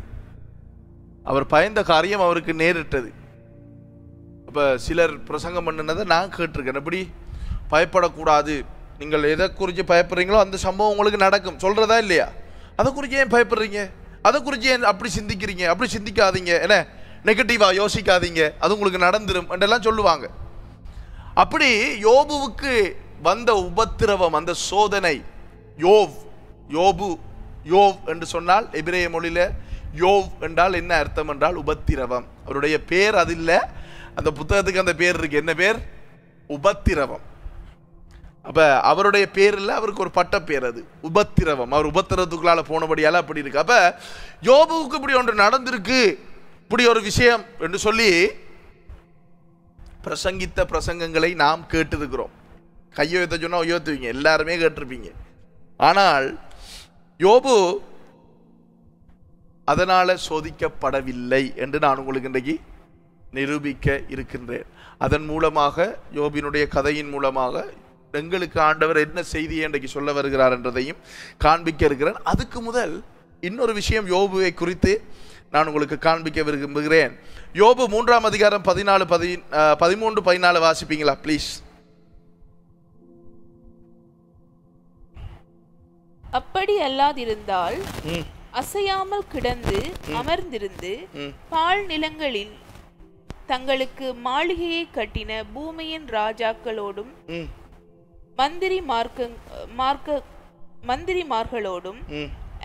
Speaker 1: அவர் பயந்த காரியம் அவருக்கு நேரிட்டது. அப்ப சிலர் பிரசங்கம் பண்ணினதை நான் கேட்டிருக்கேன். எப்படி பயப்படக்கூடாது, நீங்கள் எதை குறித்து பயப்படுறீங்களோ அந்த சம்பவம் உங்களுக்கு நடக்கும் சொல்றதா இல்லையா? அதை குறித்து ஏன் பயப்படுறீங்க? அதை குறித்து ஏன் அப்படி சிந்திக்கிறீங்க? அப்படி சிந்திக்காதீங்க, என்ன நெகட்டிவா யோசிக்காதீங்க, அது உங்களுக்கு நடந்துரும் என்றெல்லாம் சொல்லுவாங்க. அப்படி யோபுவுக்கு வந்த உபத்திரவம், அந்த சோதனை, யோபு என்று சொன்னால் எபிரேய மொழியில யோவ் என்றால் என்ன அர்த்தம் என்றால் உபத்திரவம். அவருடைய பேர் அது இல்லை, அந்த புத்தகத்துக்கு அந்த பேர் இருக்கு. என்ன பேர்? உபத்திரவம். அப்ப அவருடைய பேர் இல்லை, அவருக்கு ஒரு பட்ட பேர், அது உபத்திரவம். அவர் உபத்திரத்துக்குள்ளால போனபடியால அப்படி இருக்கு. அப்ப யோபுவுக்கு இப்படி ஒன்று நடந்திருக்கு, இப்படி ஒரு விஷயம் என்று சொல்லி பிரசங்கித்த பிரசங்கங்களை நாம் கேட்டிருக்கிறோம். கையை வைத்த சொன்னா உயர்த்துவீங்க, எல்லாருமே கேட்டிருப்பீங்க. ஆனால் யோபு அதனால சோதிக்கப்படவில்லை என்று நான் உங்களுக்கு இன்றைக்கு நிரூபிக்க இருக்கின்றேன். அதன் மூலமாக, யோபினுடைய கதையின் மூலமாக எங்களுக்கு ஆண்டவர் என்ன செய்தியை இன்றைக்கு சொல்ல வருகிறார் என்றதையும் காண்பிக்க இருக்கிறேன். அதுக்கு முதல் இன்னொரு விஷயம் யோபுவை குறித்து நான் உங்களுக்கு காண்பிக்க விரும்புகிறேன். யோபு 3ஆம் அதிகாரம் 13-14 வாசிப்பீங்களா ப்ளீஸ்?
Speaker 2: அப்படி அல்லாதிருந்தால் அசையாமல் கிடந்து அமர்ந்திருந்து பால் நிலங்களில் தங்களுக்கு மாளிகையை கட்டின பூமியின் ராஜாக்களோடும் மந்திரிமார்களோடும்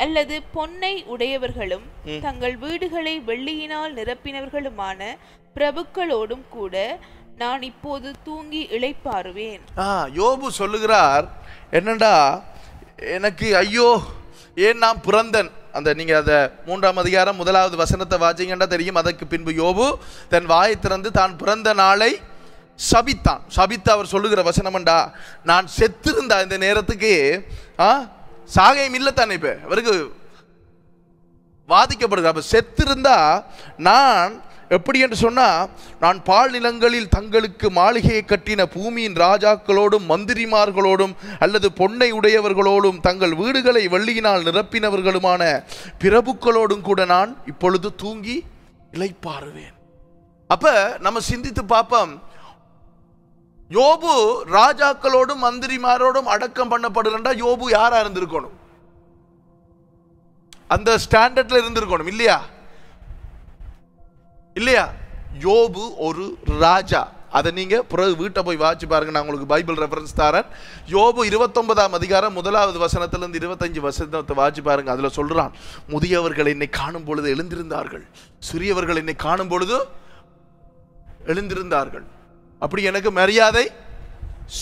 Speaker 2: அல்லது பொன்னை உடையவர்களும் தங்கள் வீடுகளை வெள்ளியினால் நிரப்பினவர்களுமான பிரபுக்களோடும் கூட நான் இப்போது தூங்கி இளைப்பாறுவேன்.
Speaker 1: யோபு சொல்லுகிறார் என்னண்டா, எனக்கு ஐயோ ஏன் நான் பிறந்தன். அந்த நீங்க அதை 3ஆம் அதிகாரம் 1வது வசனத்தை வாசிங்கன்னா தெரியும். அதற்கு பின்பு யோபு தன் வாயை திறந்து தான் பிறந்த நாளை சபித்தான். சபித்து அவர் சொல்லுகிற வசனம்டா, நான் செத்திருந்தா இந்த நேரத்துக்கு சாகையும் இல்லைத்தானே, இப்ப அவருக்கு வாதிக்கப்படுகிற. அப்ப செத்திருந்தா நான் எப்படி என்று சொன்னா, நான் பால் நிலங்களில் தங்களுக்கு மாளிகையை கட்டின பூமியின் ராஜாக்களோடும் மந்திரிமார்களோடும் அல்லது பொன்னை உடையவர்களோடும் தங்கள் வீடுகளை வெள்ளியினால் நிரப்பினவர்களுமான பிரபுக்களோடும் கூட நான் இப்பொழுது தூங்கி இளைப்பாறுவேன். அப்ப நம்ம சிந்தித்து பார்ப்போம், யோபு ராஜாக்களோடும் மந்திரிமாரோடும் அடக்கம் பண்ணப்படுறா, யோபு யாரா இருந்திருக்கணும்? அந்த ஸ்டாண்டர்ட்ல இருந்திருக்கணும் இல்லையா? இல்லையா? யோபு ஒரு ராஜா. அதை நீங்க பிறகு வீட்டை போய் வாசி பாருங்க, நான் உங்களுக்கு பைபிள் ரெஃபரன்ஸ் தரேன். யோபு 29ஆம் அதிகாரம் 1வது வசனத்திலிருந்து 25 வசனத்தை வாசி பாருங்க. அதுல சொல்றான், முதியவர்கள் என்னை காணும் பொழுது எழுந்திருந்தார்கள், சிறியவர்கள் என்னை காணும் பொழுது எழுந்திருந்தார்கள், அப்படி எனக்கு மரியாதை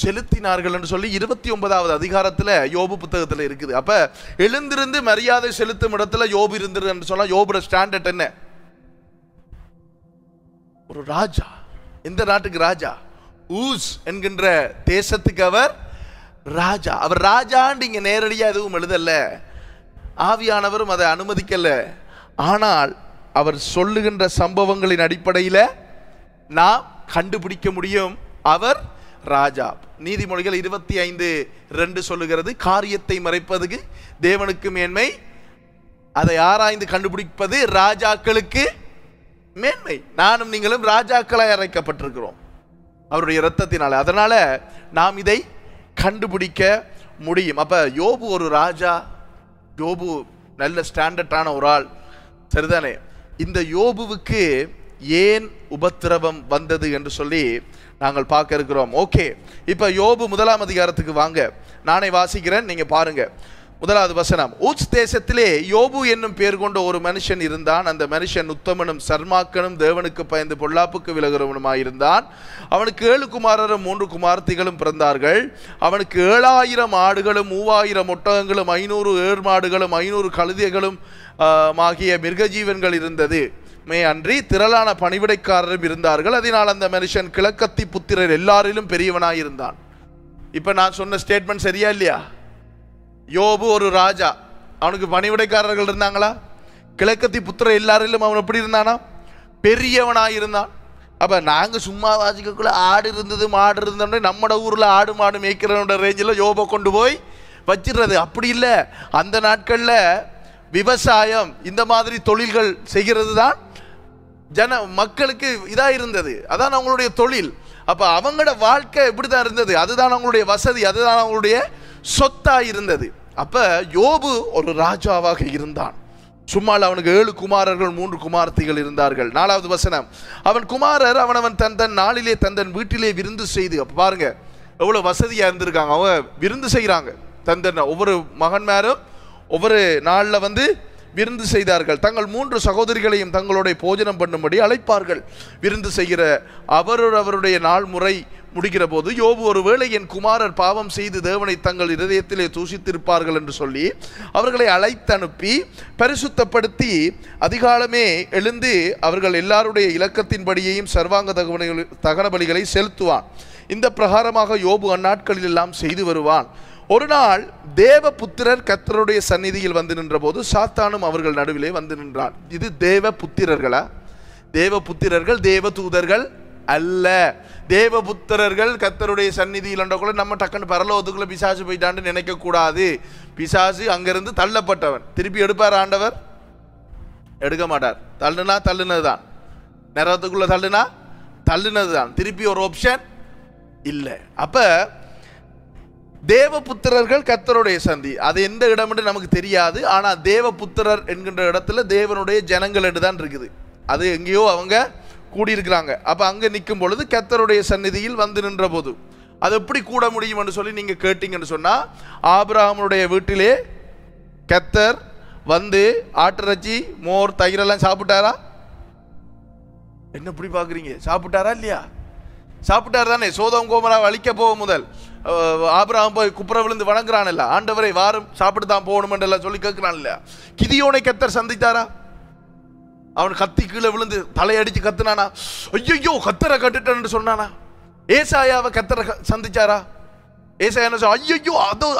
Speaker 1: செலுத்தினார்கள் என்று சொல்லி 29வது அதிகாரத்துல யோபு புத்தகத்துல இருக்குது. அப்ப எழுந்திருந்து மரியாதை செலுத்தும் இடத்துல யோபு இருந்திரு என்று சொன்னா, யோபுட ஸ்டாண்டர்ட் என்ன? ஒரு ராஜா. எந்த நாட்டுக்கு ராஜா? ஊஸ் என்கின்ற தேசத்துக்கு அவர் ராஜா. அவர் ராஜான்னு இங்க நேரடியா எதுவும் எழுதல்ல, ஆவியானவரும் அதை அனுமதிக்கல. ஆனால் அவர் சொல்லுகின்ற சம்பவங்களின் அடிப்படையில நாம் கண்டுபிடிக்க முடியும் அவர் ராஜா. நீதிமொழிகள் 25:2 சொல்லுகிறது, காரியத்தை மறைப்பதுக்கு தேவனுக்கு மேன்மை, அதை ஆராய்ந்து கண்டுபிடிப்பது ராஜாக்களுக்கு மேன்மை. நானும் நீங்களும் ராஜாக்களாய் அழைக்கப்பட்டிருக்கிறோம் அவருடைய இரத்தத்தினால. அதனால நாம் இதை கண்டுபிடிக்க முடியும். அப்ப யோபு ஒரு ராஜா, யோபு நல்ல ஸ்டாண்டர்டான ஒரு ஆள், சரிதானே? இந்த யோபுவுக்கு ஏன் உபத்திரவம் வந்தது என்று சொல்லி நாங்கள் பார்க்க இருக்கிறோம். ஓகே, இப்ப யோபு 1ஆம் அதிகாரத்துக்கு வாங்க, நானே வாசிக்கிறேன், நீங்க பாருங்க. முதலாவது வசனம், ஊச் தேசத்திலே யோபு என்னும் பேர் கொண்ட ஒரு மனுஷன் இருந்தான். அந்த மனுஷன் உத்தமனும் சர்மாக்கனும் தேவனுக்கு பயந்து பொல்லாப்புக்கு விலகுறவனுமாயிருந்தான். அவனுக்கு 7 குமாரரும் 3 குமார்த்திகளும் பிறந்தார்கள். அவனுக்கு 7000 ஆடுகளும் 3000 ஒட்டகங்களும் 500 ஏர்மாடுகளும் 500 கழுதைகளும் ஆகிய மிருகஜீவன்கள் இருந்தது. அன்றி திரளான பணிவிடைக்காரரும் இருந்தார்கள். அதனால் அந்த மனுஷன் கிழக்கத்தி புத்திரர் எல்லாரிலும் பெரியவனாயிருந்தான். இப்ப நான் சொன்ன ஸ்டேட்மெண்ட் சரியா இல்லையா? யோபு ஒரு ராஜா, அவனுக்கு பணிவிடைக்காரர்கள் இருந்தாங்களா? கிழக்கத்தி புத்திரர் எல்லாரிலும் அவன் எப்படி இருந்தானா? பெரியவனாயிருந்தான். அப்ப நாங்க சும்மா வாசிக்கக்குள்ள ஆடு இருந்தது மாடு இருந்தோட நம்மட ஊர்ல ஆடு மாடு மேய்க்கிறோட ரேஞ்சில் யோபை கொண்டு போய் வச்சிடுறது அப்படி இல்லை. அந்த நாட்கள்ல விவசாயம் இந்த மாதிரி தொழில்கள் செய்கிறது தான் மக்களுக்கு இதா இருந்தது. அதான் அவங்களுடைய தொழில். அப்ப அவங்களோட வாழ்க்கை இப்படிதான் இருந்தது. அதுதான் அவங்களுடைய வசதி, அதுதான் அவங்களுடைய சொத்தா இருந்தது. அப்ப யோபு ஒரு ராஜாவாக இருந்தான். சும்மால அவனுக்கு 7 குமாரர்கள் 3 குமார்த்திகள் இருந்தார்கள். 4வது வசனம், அவன் குமாரர் அவனவன் தன் நாளிலே தன் வீட்டிலே விருந்து செய்து. அப்ப பாருங்க எவ்வளவு வசதியா இருந்திருக்காங்க. அவங்க விருந்து செய்யறாங்க. தன் ஒவ்வொரு மகன்மாரும் ஒவ்வொரு நாளில் விருந்து செய்தார்கள். தங்கள் 3 சகோதரிகளையும் தங்களுடைய போஜனம் பண்ணும்படி அழைப்பார்கள். விருந்து செய்கிற அவருடைய நாள் முறை முடிகிற போது யோபு, ஒருவேளை என் குமாரர் பாவம் செய்து தேவனை தங்கள் இருதயத்திலே தூஷித்திருப்பார்கள் என்று சொல்லி அவர்களை அழைத்தனுப்பி பரிசுத்தப்படுத்தி அதிகாலமே எழுந்து அவர்கள் எல்லாருடைய இலக்கத்தின்படியையும் சர்வாங்க தகன பலிகளை செலுத்துவான். இந்த பிரகாரமாக யோபு அந்நாட்களில் எல்லாம் செய்து வருவான். ஒரு நாள் தேவ புத்திரர் கர்த்தருடைய சந்நிதியில் வந்து நின்ற போது சாத்தானும் அவர்கள் நடுவிலே வந்து நின்றான். இது தேவ புத்திரர்களா? தேவ புத்திரர்கள் தேவ தூதர்கள் அல்ல. தேவ புத்திரர்கள் கர்த்தருடைய சந்நிதியில் கூட நம்ம டக்குன்னு பரலோகத்துக்குள்ள பிசாசு போயிட்டான்னு நினைக்க கூடாது. பிசாசு அங்கிருந்து தள்ளப்பட்டவன். திருப்பி எடுப்பார் ஆண்டவர்? எடுக்க மாட்டார். தள்ளுனா தள்ளுனதுதான். நரகத்துக்குள்ள தள்ளுனா தள்ளுனதுதான். திருப்பி ஒரு ஆப்ஷன் இல்லை. அப்ப தேவபுத்திரர்கள் கர்த்தருடைய சந்தி, அது எந்த இடம் என்று நமக்கு தெரியாது. ஆனா தேவபுத்திரர் என்கின்ற இடத்துல தேவனுடைய ஜனங்கள் தான் இருக்குது. அது எங்கேயோ அவங்க கூடியிருக்கிறாங்க. அப்ப அங்க நிற்கும் பொழுது கர்த்தருடைய சந்நிதியில் வந்து நின்ற போது அது எப்படி கூட முடியும் என்று சொல்லி நீங்க கேட்டீங்கன்னு சொன்னா, ஆபிரகாமுடைய வீட்டிலே கர்த்தர் வந்து ஆட்டிறைச்சி மோர் தயிரெல்லாம் சாப்பிட்டாரா? என்ன இப்படி பாக்குறீங்க? சாப்பிட்டாரா இல்லையா? சாப்பிட்டார் தானே. சோதம் கோமரா அழிக்க போக முதல் ஆபிரகாம் போய் குப்புற விழுந்து வணங்குறான் இல்ல, ஆண்டவரை வாரம் சாப்பிட்டு தான் போகணும் எல்லாம் சொல்லி கேட்கிறான் இல்ல. கிதியோனை கர்த்தர் சந்தித்தாரா? அவன் கத்தி கீழே விழுந்து தலையடிச்சு கத்துனானா? ஐயோ கத்தரை கட்டுட்டேன்னு சொன்னானா? ஏசாயாவை கத்தரை சந்திச்சாரா? ஏசாயா என்ன சொல்ல? ஐயோ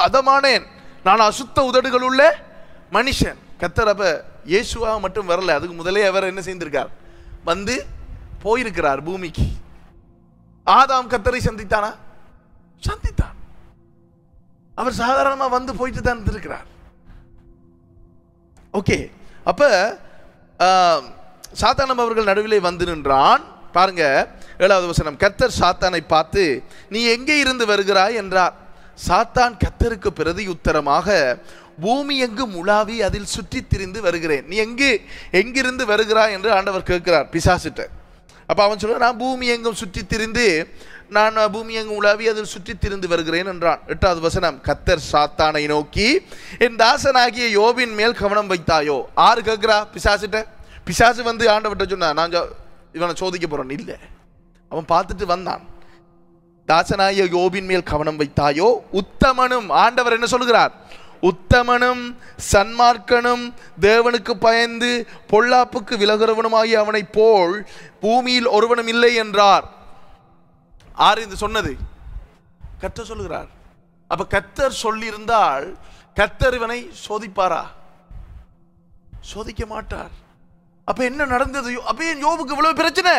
Speaker 1: அதமானேன், நான் அசுத்த உதடுகள் உள்ள மனுஷன். கத்தர் அப்ப இயேசுவா மட்டும் வரல, அதுக்கு முதலே அவர் என்ன செய்திருக்கார்? வந்து போயிருக்கிறார் பூமிக்கு. ஆதாம் கர்த்தரை சந்தித்தானா? சந்தித்தான். அவர் சாதாரணமா வந்து போயிட்டு தான் இருக்கிறார். ஓகே. அப்ப சாத்தான் அவர்கள் நடுவிலே வந்து நின்றான். பாருங்க 7வது வசனம், கர்த்தர் சாத்தானை பார்த்து நீ எங்கே இருந்து வருகிறாய் என்றார். சாத்தான் கர்த்தருக்கு பிரதியுத்தரமாக, பூமி எங்கும் உலாவி அதில் சுற்றி திரிந்து வருகிறேன். நீ எங்கிருந்து வருகிறாய் என்று ஆண்டவர் கேட்கிறார் பிசாசிட்ட. அப்ப அவன் சொல்ற, நான் பூமி எங்கும் சுற்றி திரிந்து நான் பூமி எங்கும் உலாவி அதில் சுற்றி திரிந்து வருகிறேன் என்றான். 8வது வசனம், கர்த்தர் சாத்தானை நோக்கி என் தாசனாகிய யோபின் மேல் கவனம் வைத்தாயோ? ஆறு கேட்கிறா பிசாசிட்ட. பிசாசு வந்து ஆண்டவர்கிட்ட சொன்னா, நான் இவனை சோதிக்க போறேன் இல்லை, அவன் பார்த்துட்டு வந்தான். தாசனாகிய யோபின் மேல் கவனம் வைத்தாயோ? உத்தமனும், ஆண்டவர் என்ன சொல்லுகிறார்? உத்தமனும் சன்மார்க்கனும் தேவனுக்கு பயந்து பொல்லாப்புக்கு விலகுறவனுமாகி அவனை போல் பூமியில் ஒருவனும் இல்லை என்றார். ஆறு இது சொன்னது? கர்த்தர் சொல்லுகிறார். அப்ப கர்த்தர் சொல்லி இருந்தால் கர்த்தர் இவனை சோதிப்பாரா? சோதிக்க மாட்டார். அப்ப என்ன நடந்தது? அப்ப ஏன் யோபுக்கு இவ்வளவு பிரச்சனை?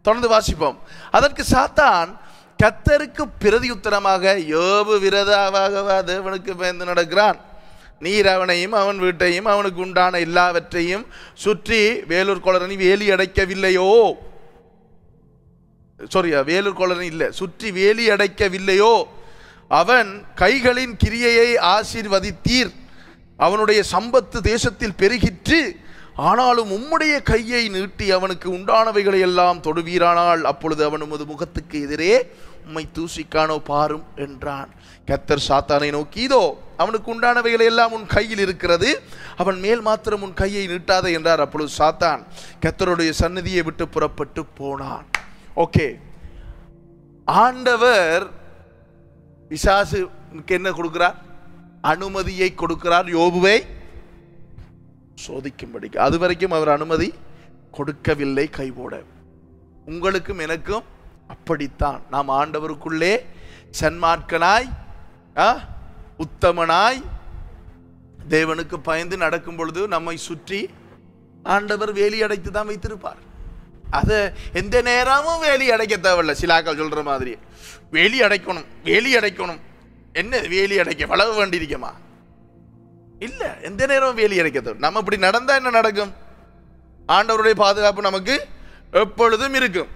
Speaker 1: தொடர்ந்து வாசிப்போம். அதற்கு சாத்தான் கர்த்தருக்கு பிரதியுத்தரமாக, யோபு விரதாவாகவா தேவனுக்கு பயந்து நடக்கிறான்? நீர் அவனையும் அவன் வீட்டையும் அவனுக்கு உண்டான எல்லாவற்றையும் சுற்றி வேலூர் கொளரணி வேலி அடைக்கவில்லையோ? வேலூர் கொளரணி இல்லை, சுற்றி வேலி அடைக்கவில்லையோ? அவன் கைகளின் கிரியையை ஆசீர்வதித்தீர், அவனுடைய சம்பத்து தேசத்தில் பெருகிற்று. ஆனாலும் உம்முடைய கையை நீட்டி அவனுக்கு உண்டானவைகளை எல்லாம் தொடுவீரானால் அப்பொழுது அவன் உமது முகத்துக்கு எதிரே உம்மை தூசிக்கானோ பாரும் என்றான். கர்த்தர் சாத்தானை நோக்கி, இதோ அவனுக்கு உண்டானவைகளை எல்லாம் உன் கையில் இருக்கிறது, அவன் மேல் மாத்திரம் உன் கையை நீட்டாதே என்றார். அப்பொழுது சாத்தான் கர்த்தருடைய சந்நிதியை விட்டு புறப்பட்டு போனான். ஓகே, ஆண்டவர் பிசாசுக்கு என்ன கொடுக்கிறார்? அனுமதியை கொடுக்கிறார் யோபுவை சோதிக்கும்படிக்கு. அது வரைக்கும் அவர் அனுமதி கொடுக்கவில்லை கைபோட. உங்களுக்கும் எனக்கும் அப்படித்தான். நாம் ஆண்டவருக்குள்ளே சன்மார்க்கனாய் உத்தமனாய் தேவனுக்கு பயந்து நடக்கும் பொழுது நம்மை சுற்றி ஆண்டவர் வேலி அடைத்து தான் வைத்திருப்பார். அதை எந்த நேரமும் வேலி அடைக்க தேவையில்லை. சிலாக்கள் சொல்ற மாதிரி வேலி அடைக்கணும் வேலி அடைக்கணும். என்ன வேலி அடைக்க வளவ வேண்டியிருக்கமா? இல்ல, எந்த நேரமும் வேலி அடைக்க தேவை. நம்ம இப்படி நடந்தா என்ன நடக்கும்? ஆண்டவருடைய பாதுகாப்பு நமக்கு எப்பொழுதும் இருக்கும்.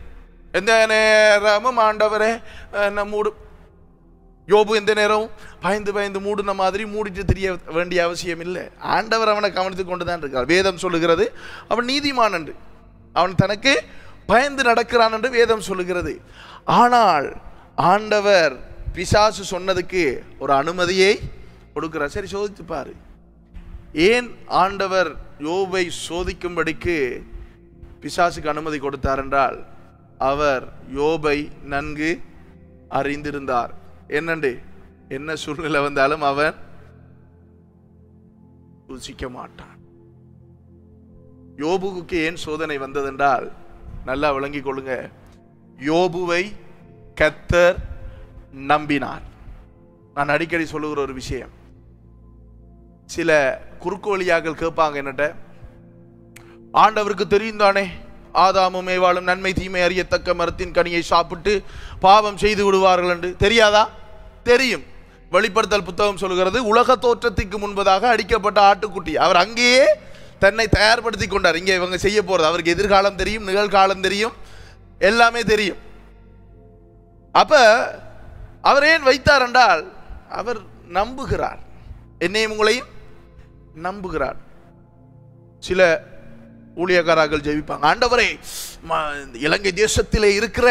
Speaker 1: எந்த நேரமும் ஆண்டவரே மூடு. யோபு எந்த நேரமும் பயந்து பயந்து மூடுன மாதிரி மூடிட்டு தெரிய வேண்டிய அவசியம் இல்லை. ஆண்டவர் அவனை கவனித்து கொண்டுதான் இருக்கார். வேதம் சொல்லுகிறது அவன் நீதிமான் என்று, அவன் தனக்கு பயந்து நடக்கிறான் என்று வேதம் சொல்லுகிறது. ஆனால் ஆண்டவர் பிசாசு சொன்னதுக்கு ஒரு அனுமதியை கொடுக்கிறார். சரி, சோதித்து பாரு. ஏன் ஆண்டவர் யோபை சோதிக்கும்படிக்கு பிசாசுக்கு அனுமதி கொடுத்தார் என்றால், அவர் யோபை நன்கு அறிந்திருந்தார். என்னண்டு என்ன சூழ்நிலை வந்தாலும் அவன் ருசிக்க மாட்டான். யோபுவுக்கு ஏன் சோதனை வந்ததென்றால், நல்லா விளங்கிக் கொள்ளுங்க, யோபுவை கர்த்தர் நம்பினார். நான் அடிக்கடி சொல்லுகிற ஒரு விஷயம், சில குறுக்கு வழியாக்கள் கேட்பாங்க என்னட்ட, ஆண்டவருக்கு தெரியும் தானே ஆதாமும் ஏவாளும் நன்மை தீமை அறியத்தக்க மரத்தின் கனியை சாப்பிட்டு பாவம் செய்து விடுவார்கள் என்று. தெரியாதா? தெரியும். வெளிப்படுத்தல் புத்தகம் சொல்கிறது, உலக தோற்றத்துக்கு முன்பதாக அடிக்கப்பட்ட ஆட்டுக்குட்டி. அவர் அங்கேயே தன்னை தயார்படுத்தி கொண்டார். இங்கே இவங்க செய்ய போறது அவருக்கு எதிர்காலம் தெரியும், நிகழ்காலம் தெரியும், எல்லாமே தெரியும். அப்ப அவர் ஏன் வைத்தார் என்றால், அவர் நம்புகிறார். என்னையும் உங்களையும் நம்புகிறார். சில ஊழியக்காரர்கள் ஜெபிப்பாங்க, ஆண்டவரே இலங்கை தேசத்திலே இருக்கிற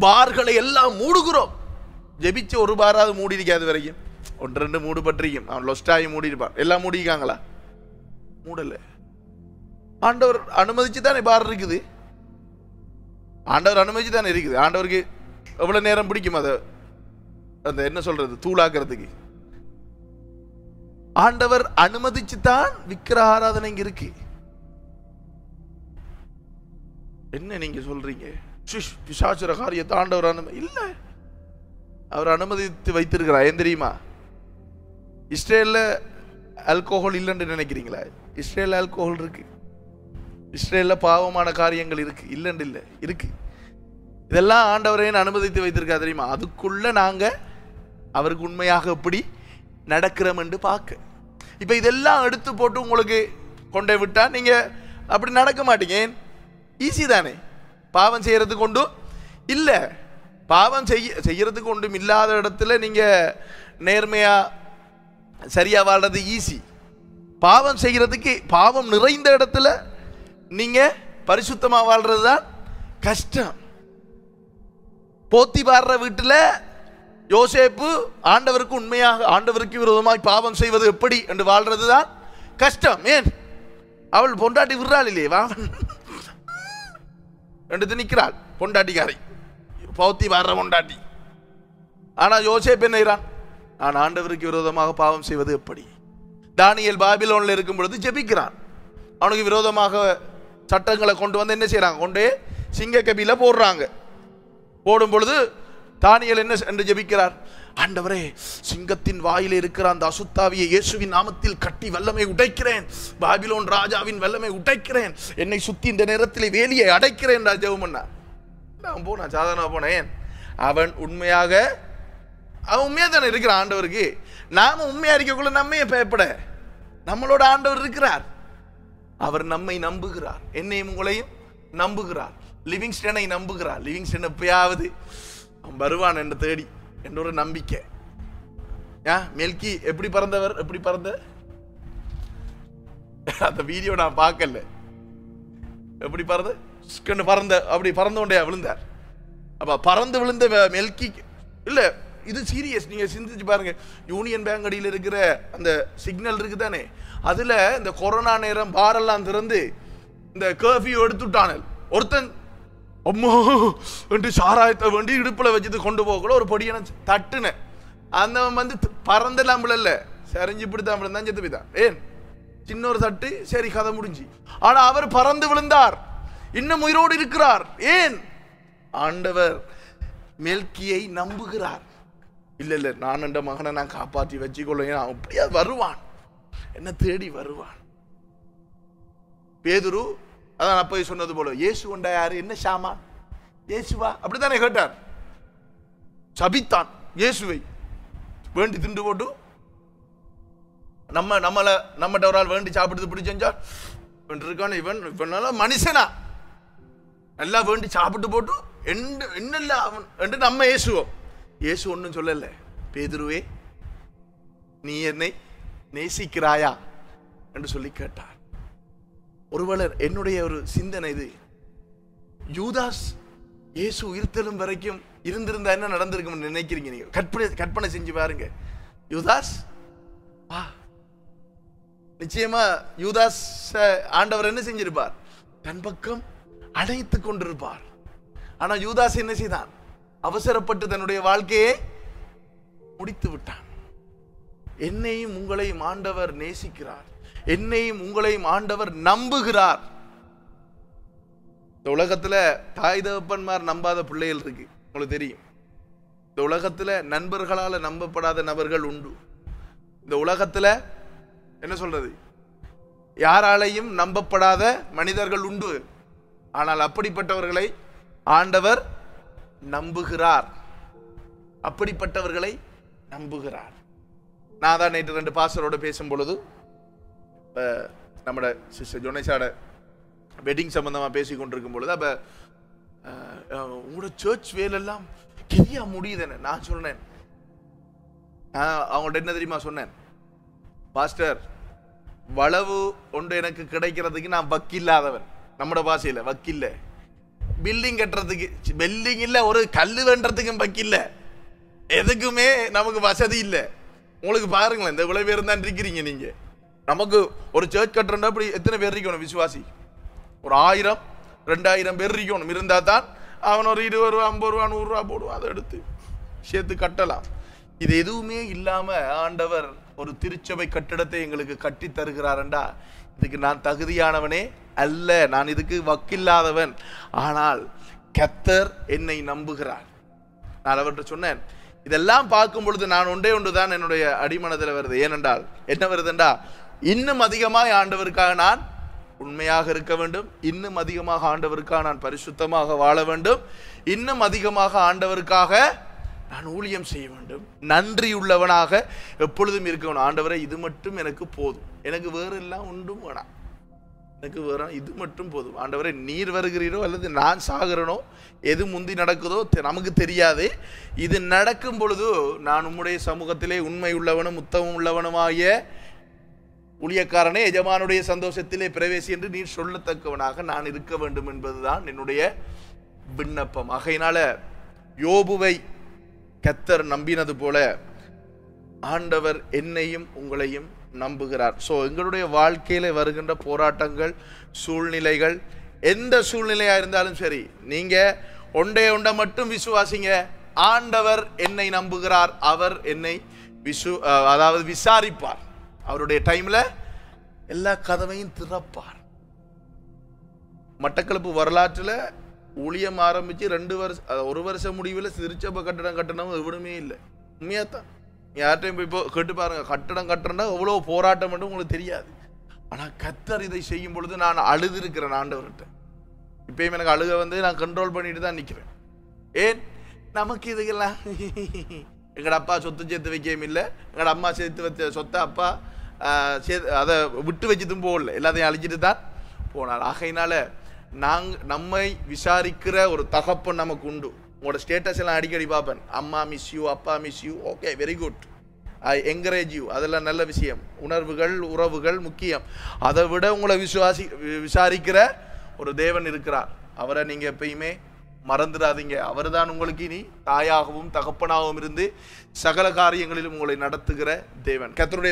Speaker 1: பார்களை எல்லாம் மூடுகிறோம். ஜெபிச்சு ஒரு பாராவது மூடி இருக்காது வரைக்கும். ஒன்று ரெண்டு மூடு பற்றியும் அவன் லொஸ்டாகி மூடி இருப்பான். எல்லாம் மூடிக்காங்களா? மூடல. ஆண்டவர் அனுமதிச்சு தானே பார் இருக்குது. ஆண்டவர் அனுமதிச்சு தானே இருக்குது. ஆண்டவருக்கு எவ்வளவு நேரம் பிடிக்கும் அதை அந்த என்ன சொல்றது தூளாக்குறதுக்கு? ஆண்டவர் அனுமதிச்சு தான் விக்கிரக ஆராதனை இங்க இருக்கு. என்ன நீங்க சொல்றீங்க? பிசாசுர காரியத்தை ஆண்டவர் அனுமதி இல்ல, அவர் அனுமதித்து வைத்திருக்கிறார். ஏன் தெரியுமா? இஸ்ரேல்ல ஆல்கோஹால் இல்லைன்னு நினைக்கிறீங்களா? இஸ்ரேல் ஆல்கோஹால் இருக்கு. இஸ்ரேல்ல பாவமான காரியங்கள் இருக்கு. இல்லைன்னு இல்லை, இருக்கு. இதெல்லாம் ஆண்டவரே அனுமதித்து வைத்திருக்கா தெரியுமா? அதுக்குள்ள நாங்க அவருக்கு உண்மையாக எப்படி நடக்கிறோம் என்று பார்க்க. இப்ப இதெல்லாம் எடுத்து போட்டு உங்களுக்கு கொண்டே விட்டா நீங்க அப்படி நடக்க மாட்டீங்க. ஈஸி தானே. பாவம் செய்யறதுக்கு ஒன்றும் இல்லை. பாவம் செய்யறதுக்கு ஒன்றும் இல்லாத இடத்துல நீங்க நேர்மையா சரியா வாழ்றது ஈஸி. பாவம் செய்யறதுக்கு, பாவம் நிறைந்த இடத்துல நீங்க பரிசுத்தமா வாழ்றது தான் கஷ்டம். போத்தி பாடுற வீட்டுல யோசேப்பு ஆண்டவருக்கு உண்மையாக, ஆண்டவருக்கு விரோதமாய் பாவம் செய்வது எப்படி என்று வாழ்றதுதான் கஷ்டம். ஏன்? அவள் பொண்டாட்டி விடுறாள் இல்லையே, வாவன் எடுத்து நிற்கிறாள் பொண்டாட்டிக்காரை, பௌத்தி வர்ற பொண்டாட்டி. ஆனா யோசேப்பு என்ன செய்றான்? நான் ஆண்டவருக்கு விரோதமாக பாவம் செய்வது எப்படி? தானியேல் பாபிலோன்ல இருக்கும் பொழுது ஜெபிக்கிறான். அவனுக்கு விரோதமாக சட்டங்களை கொண்டு வந்து என்ன செய்யறாங்க? கொண்டே சிங்க கபில போடுறாங்க. போடும் பொழுது தானியேல் என்ன என்று ஜெபிக்கிறார்? ஆண்டவரே, சிங்கத்தின் வாயிலே இருக்கிற அந்த அசுத்தாவியை இயேசுவின் நாமத்தில் கட்டி வல்லமை உடைக்கிறேன். பாபிலோன் ராஜாவின் வல்லமை உடைக்கிறேன். என்னை சுத்தி இந்த நேரத்தில் வேலியை அடைக்கிறேன். ஜெபம் பண்ணா அவன் போனான், சாதாரண போனேன். அவன் உண்மையாக, அவன் உண்மையா தானே இருக்கிறான் ஆண்டவருக்கு. நாம உண்மையா இருக்கக்குள்ள நம்மையே பயப்பட, நம்மளோட ஆண்டவர் இருக்கிறார். அவர் நம்மை நம்புகிறார், என்னையும் உங்களையும் நம்புகிறார். லிவிங்ஸ்டனை நம்புகிறார். லிவிங்ஸ்டன் எப்பயாவது அவன் வருவான் என்று தேடி என்ற ஒரு நம்பிக்கை. மெல்கி எப்படி பறந்தவர், எப்படி பறந்த அந்த வீடியோ நான் பார்க்கல. எப்படி பறந்த அப்படி பறந்து கொண்டே விழுந்தார். அப்ப பறந்து விழுந்த மெல்கி இல்ல, இது சீரியஸ். நீங்க சிந்திச்சு பாருங்க, யூனியன் பேங்க் அடியில் இருக்கிற அந்த சிக்னல் இருக்கு தானே, அதுல இந்த கொரோனா நேரம் பாரெல்லாம் திறந்து இந்த கர்ஃபியூ எடுத்துட்டானல். ஒருத்தன் அம்மா என்று சாராயத்தை வேண்டி இடுப்புல வச்சுட்டு கொண்டு போகல ஒரு பொடியான தட்டுன அந்த வந்து பறந்தெல்லாம் விழல, சரிஞ்சு இப்படித்தான் விழுந்தான், செத்து போய்தான். ஏன் சின்ன ஒரு தட்டு, சரி கதை முடிஞ்சு. ஆனா அவர் பறந்து விழுந்தார், இன்னும் உயிரோடு இருக்கிறார். ஏன்? ஆண்டவர் மெல்கியை நம்புகிறார். இல்ல இல்ல, நான் என்ற மகனை நான் காப்பாற்றி வச்சுக்கொள்ள, அப்படியா வருவான், என்ன தேடி வருவான். பேதுரு அதான் அப்ப சொன்னது போல, இயேசு கொண்டா யாரு, என்ன ஷாமா, இயேசுவா, அப்படித்தானே கேட்டார். சபித்தான் இயேசுவை, வேண்டி தின்று போட்டு நம்மகிட்ட ஒரு ஆள் வேண்டி சாப்பிடுறது பிடிச்சா இருக்கான இவன் மனுஷனா நல்லா வேண்டி சாப்பிட்டு போட்டு என்னல்ல அவன் என்று நம்ம இயேசுவோம். இயேசு ஒன்னும் சொல்லல, பேதுருவே நீ என்னை நேசிக்கிறாயா என்று சொல்லி கேட்டார். ஒருவேளை என்னுடைய ஒரு சிந்தனை இது, யூதாஸ் இயேசு உயிர்த்தெழும் வரைக்கும் இருந்திருந்தா என்ன நடந்திருக்கும் நினைக்கிறீங்க நீங்க? கற்பனை செஞ்சு பாருங்க. யூதாஸ் நிச்சயமா யூதாஸ் ஆண்டவர் என்ன செஞ்சிருப்பார், தன் பக்கம் அழைத்து கொண்டிருப்பார். ஆனா யூதாஸ் என்ன செய்தான், அவசரப்பட்டு தன்னுடைய வாழ்க்கையை முடித்து விட்டான். என்னையும் உங்களையும் ஆண்டவர் நேசிக்கிறார், என்னையும் உங்களையும் ஆண்டவர் நம்புகிறார். இந்த உலகத்துல தாய் தகப்பன்மார் நம்பாத பிள்ளைகள் இருக்கு, உங்களுக்கு தெரியும். இந்த உலகத்துல நண்பர்களால நம்பப்படாத நபர்கள் உண்டு. இந்த உலகத்துல என்ன சொல்றது, யாராலையும் நம்பப்படாத மனிதர்கள் உண்டு. ஆனால் அப்படிப்பட்டவர்களை ஆண்டவர் நம்புகிறார், அப்படிப்பட்டவர்களை நம்புகிறார். நான் தான் நேற்று 2 பாஸ்டரோட பேசும் பொழுது நம்ம சிஸ்டர் ஜோனேஷாட வெட்டிங் சம்பந்தமா பேசி கொண்டிருக்கும் பொழுது, அப்ப உங்களோட சர்ச் வேலெல்லாம் கெரியா முடியுதுன்னு நான் சொன்னேன். அவங்கள்ட்ட என்ன தெரியுமா சொன்னேன், பாஸ்டர் வளவு ஒன்று எனக்கு கிடைக்கிறதுக்கு நான் வக்கில்லாதவன். நம்மட பாஷையில் வக்கில்ல, பில்டிங் கட்டுறதுக்கு பில்டிங் இல்லை, ஒரு கல் வேண்டுறதுக்கும் வக்கில்ல, எதுக்குமே நமக்கு வசதி இல்லை. உங்களுக்கு பாருங்களேன், இந்த இவ்வளவு பேர் தான் இருக்கிறீங்க நீங்க. நமக்கு ஒரு சர்ச் கட்டுறா அப்படி எத்தனை பேர் இருக்கணும் விசுவாசி, ஒரு 1000-2000 பேர் இருக்கணும். இருந்தா தான் அவன் ஒரு 20 ரூபா 50 ரூபா 100 ரூபா போடுவான், அதை எடுத்து சேர்த்து கட்டலாம். இது எதுவுமே இல்லாம ஆண்டவர் ஒரு திருச்சபை கட்டிடத்தை எங்களுக்கு கட்டி தருகிறாரண்டா, இதுக்கு நான் தகுதியானவனே அல்ல, நான் இதுக்கு வக்கில்லாதவன். ஆனால் கர்த்தர் என்னை நம்புகிறார். நான் அவர்கிட்ட சொன்னேன், இதெல்லாம் பார்க்கும் பொழுது நான் ஒன்று தான் என்னுடைய அடிமனத்தில் வருது. ஏனென்றால் என்ன வருதுண்டா, இன்னும் அதிகமாக ஆண்டவருக்காக நான் உண்மையாக இருக்க வேண்டும், இன்னும் அதிகமாக ஆண்டவருக்காக நான் பரிசுத்தமாக வாழ வேண்டும், இன்னும் அதிகமாக ஆண்டவருக்காக நான் ஊழியம் செய்ய வேண்டும், நன்றியுள்ளவனாக எப்பொழுதும் இருக்கணும். ஆண்டவரை இது மட்டும் எனக்கு போதும், எனக்கு வேறு எல்லாம் ஒன்றும் வேணாம், எனக்கு வேற இது மட்டும் போதும். ஆண்டவரை நீர் வருகிறீரோ அல்லது நான் சாகிறனோ, எது முந்தி நடக்குதோ நமக்கு தெரியாது. இது நடக்கும் பொழுது நான் உம்முடைய சமூகத்திலே உண்மை உள்ளவனும் உத்தமம் உள்ளவனுமாகிய ஊழியக்காரனே எஜமானுடைய சந்தோஷத்திலே பிரவேசி என்று நீர் சொல்லத்தக்கவனாக நான் இருக்க வேண்டும் என்பதுதான் என்னுடைய விண்ணப்பம். ஆகையினால யோபுவை கர்த்தர் நம்பினது போல ஆண்டவர் என்னையும் உங்களையும் நம்புகிறார். ஸோ எங்களுடைய வாழ்க்கையில வருகின்ற போராட்டங்கள், சூழ்நிலைகள், எந்த சூழ்நிலையா இருந்தாலும் சரி, நீங்க ஒன்றை மட்டும் விசுவாசிங்க, ஆண்டவர் என்னை நம்புகிறார், அவர் என்னை அதாவது விசாரிப்பார், அவருடைய டைம்ல எல்லா கதவையும் திறப்பார். மட்டக்களப்பு வரலாற்றுல ஊழியம் ஆரம்பிச்சு 2 வருஷம் 1 வருஷம் முடிவில் திருச்சபை கட்டணம் எவ்வளவுமே இல்லை. உண்மையாத்தான், யார்ட்டையும் போய் இப்போ கேட்டு பாருங்க, கட்டடம் கட்டுறா எவ்வளோ போராட்டம் என்று உங்களுக்கு தெரியாது. ஆனால் கர்த்தர் இதை செய்யும் பொழுது நான் அழுது இருக்கிறேன் ஆண்டவர்கிட்ட. இப்பயும் எனக்கு அழுக வந்து நான் கண்ட்ரோல் பண்ணிட்டு தான் நிற்கிறேன். ஏன் நமக்கு இதுக்கெல்லாம் எங்களோட அப்பா சொத்து சேர்த்து வைக்கவும் இல்லை, எங்களோட அம்மா சேர்த்து வச்ச சொத்தை அப்பா அதை விட்டு வச்சதும் போகல, எல்லாத்தையும் அழிச்சிட்டு தான் போனார். ஆகையினால நம்மை விசாரிக்கிற ஒரு தகப்பன் நமக்கு உண்டு. உங்களோட ஸ்டேட்டஸ் எல்லாம் அடிக்கடி பார்ப்பேன், அம்மா மிஸ் யூ, அப்பா miss you, okay very good, I encourage you, அதெல்லாம் நல்ல விஷயம். உணர்வுகள் உறவுகள் முக்கியம். அதை விட உங்களை விசாரிக்கிற ஒரு தேவன் இருக்கிறார். அவரை நீங்கள் எப்பயுமே மறந்துடாதீங்க. அவர்தான் உங்களுக்கு இனி தாயாகவும் தகப்பனாகவும் இருந்து சகல காரியங்களிலும் உங்களை நடத்துகிற தேவன். கர்த்தருடைய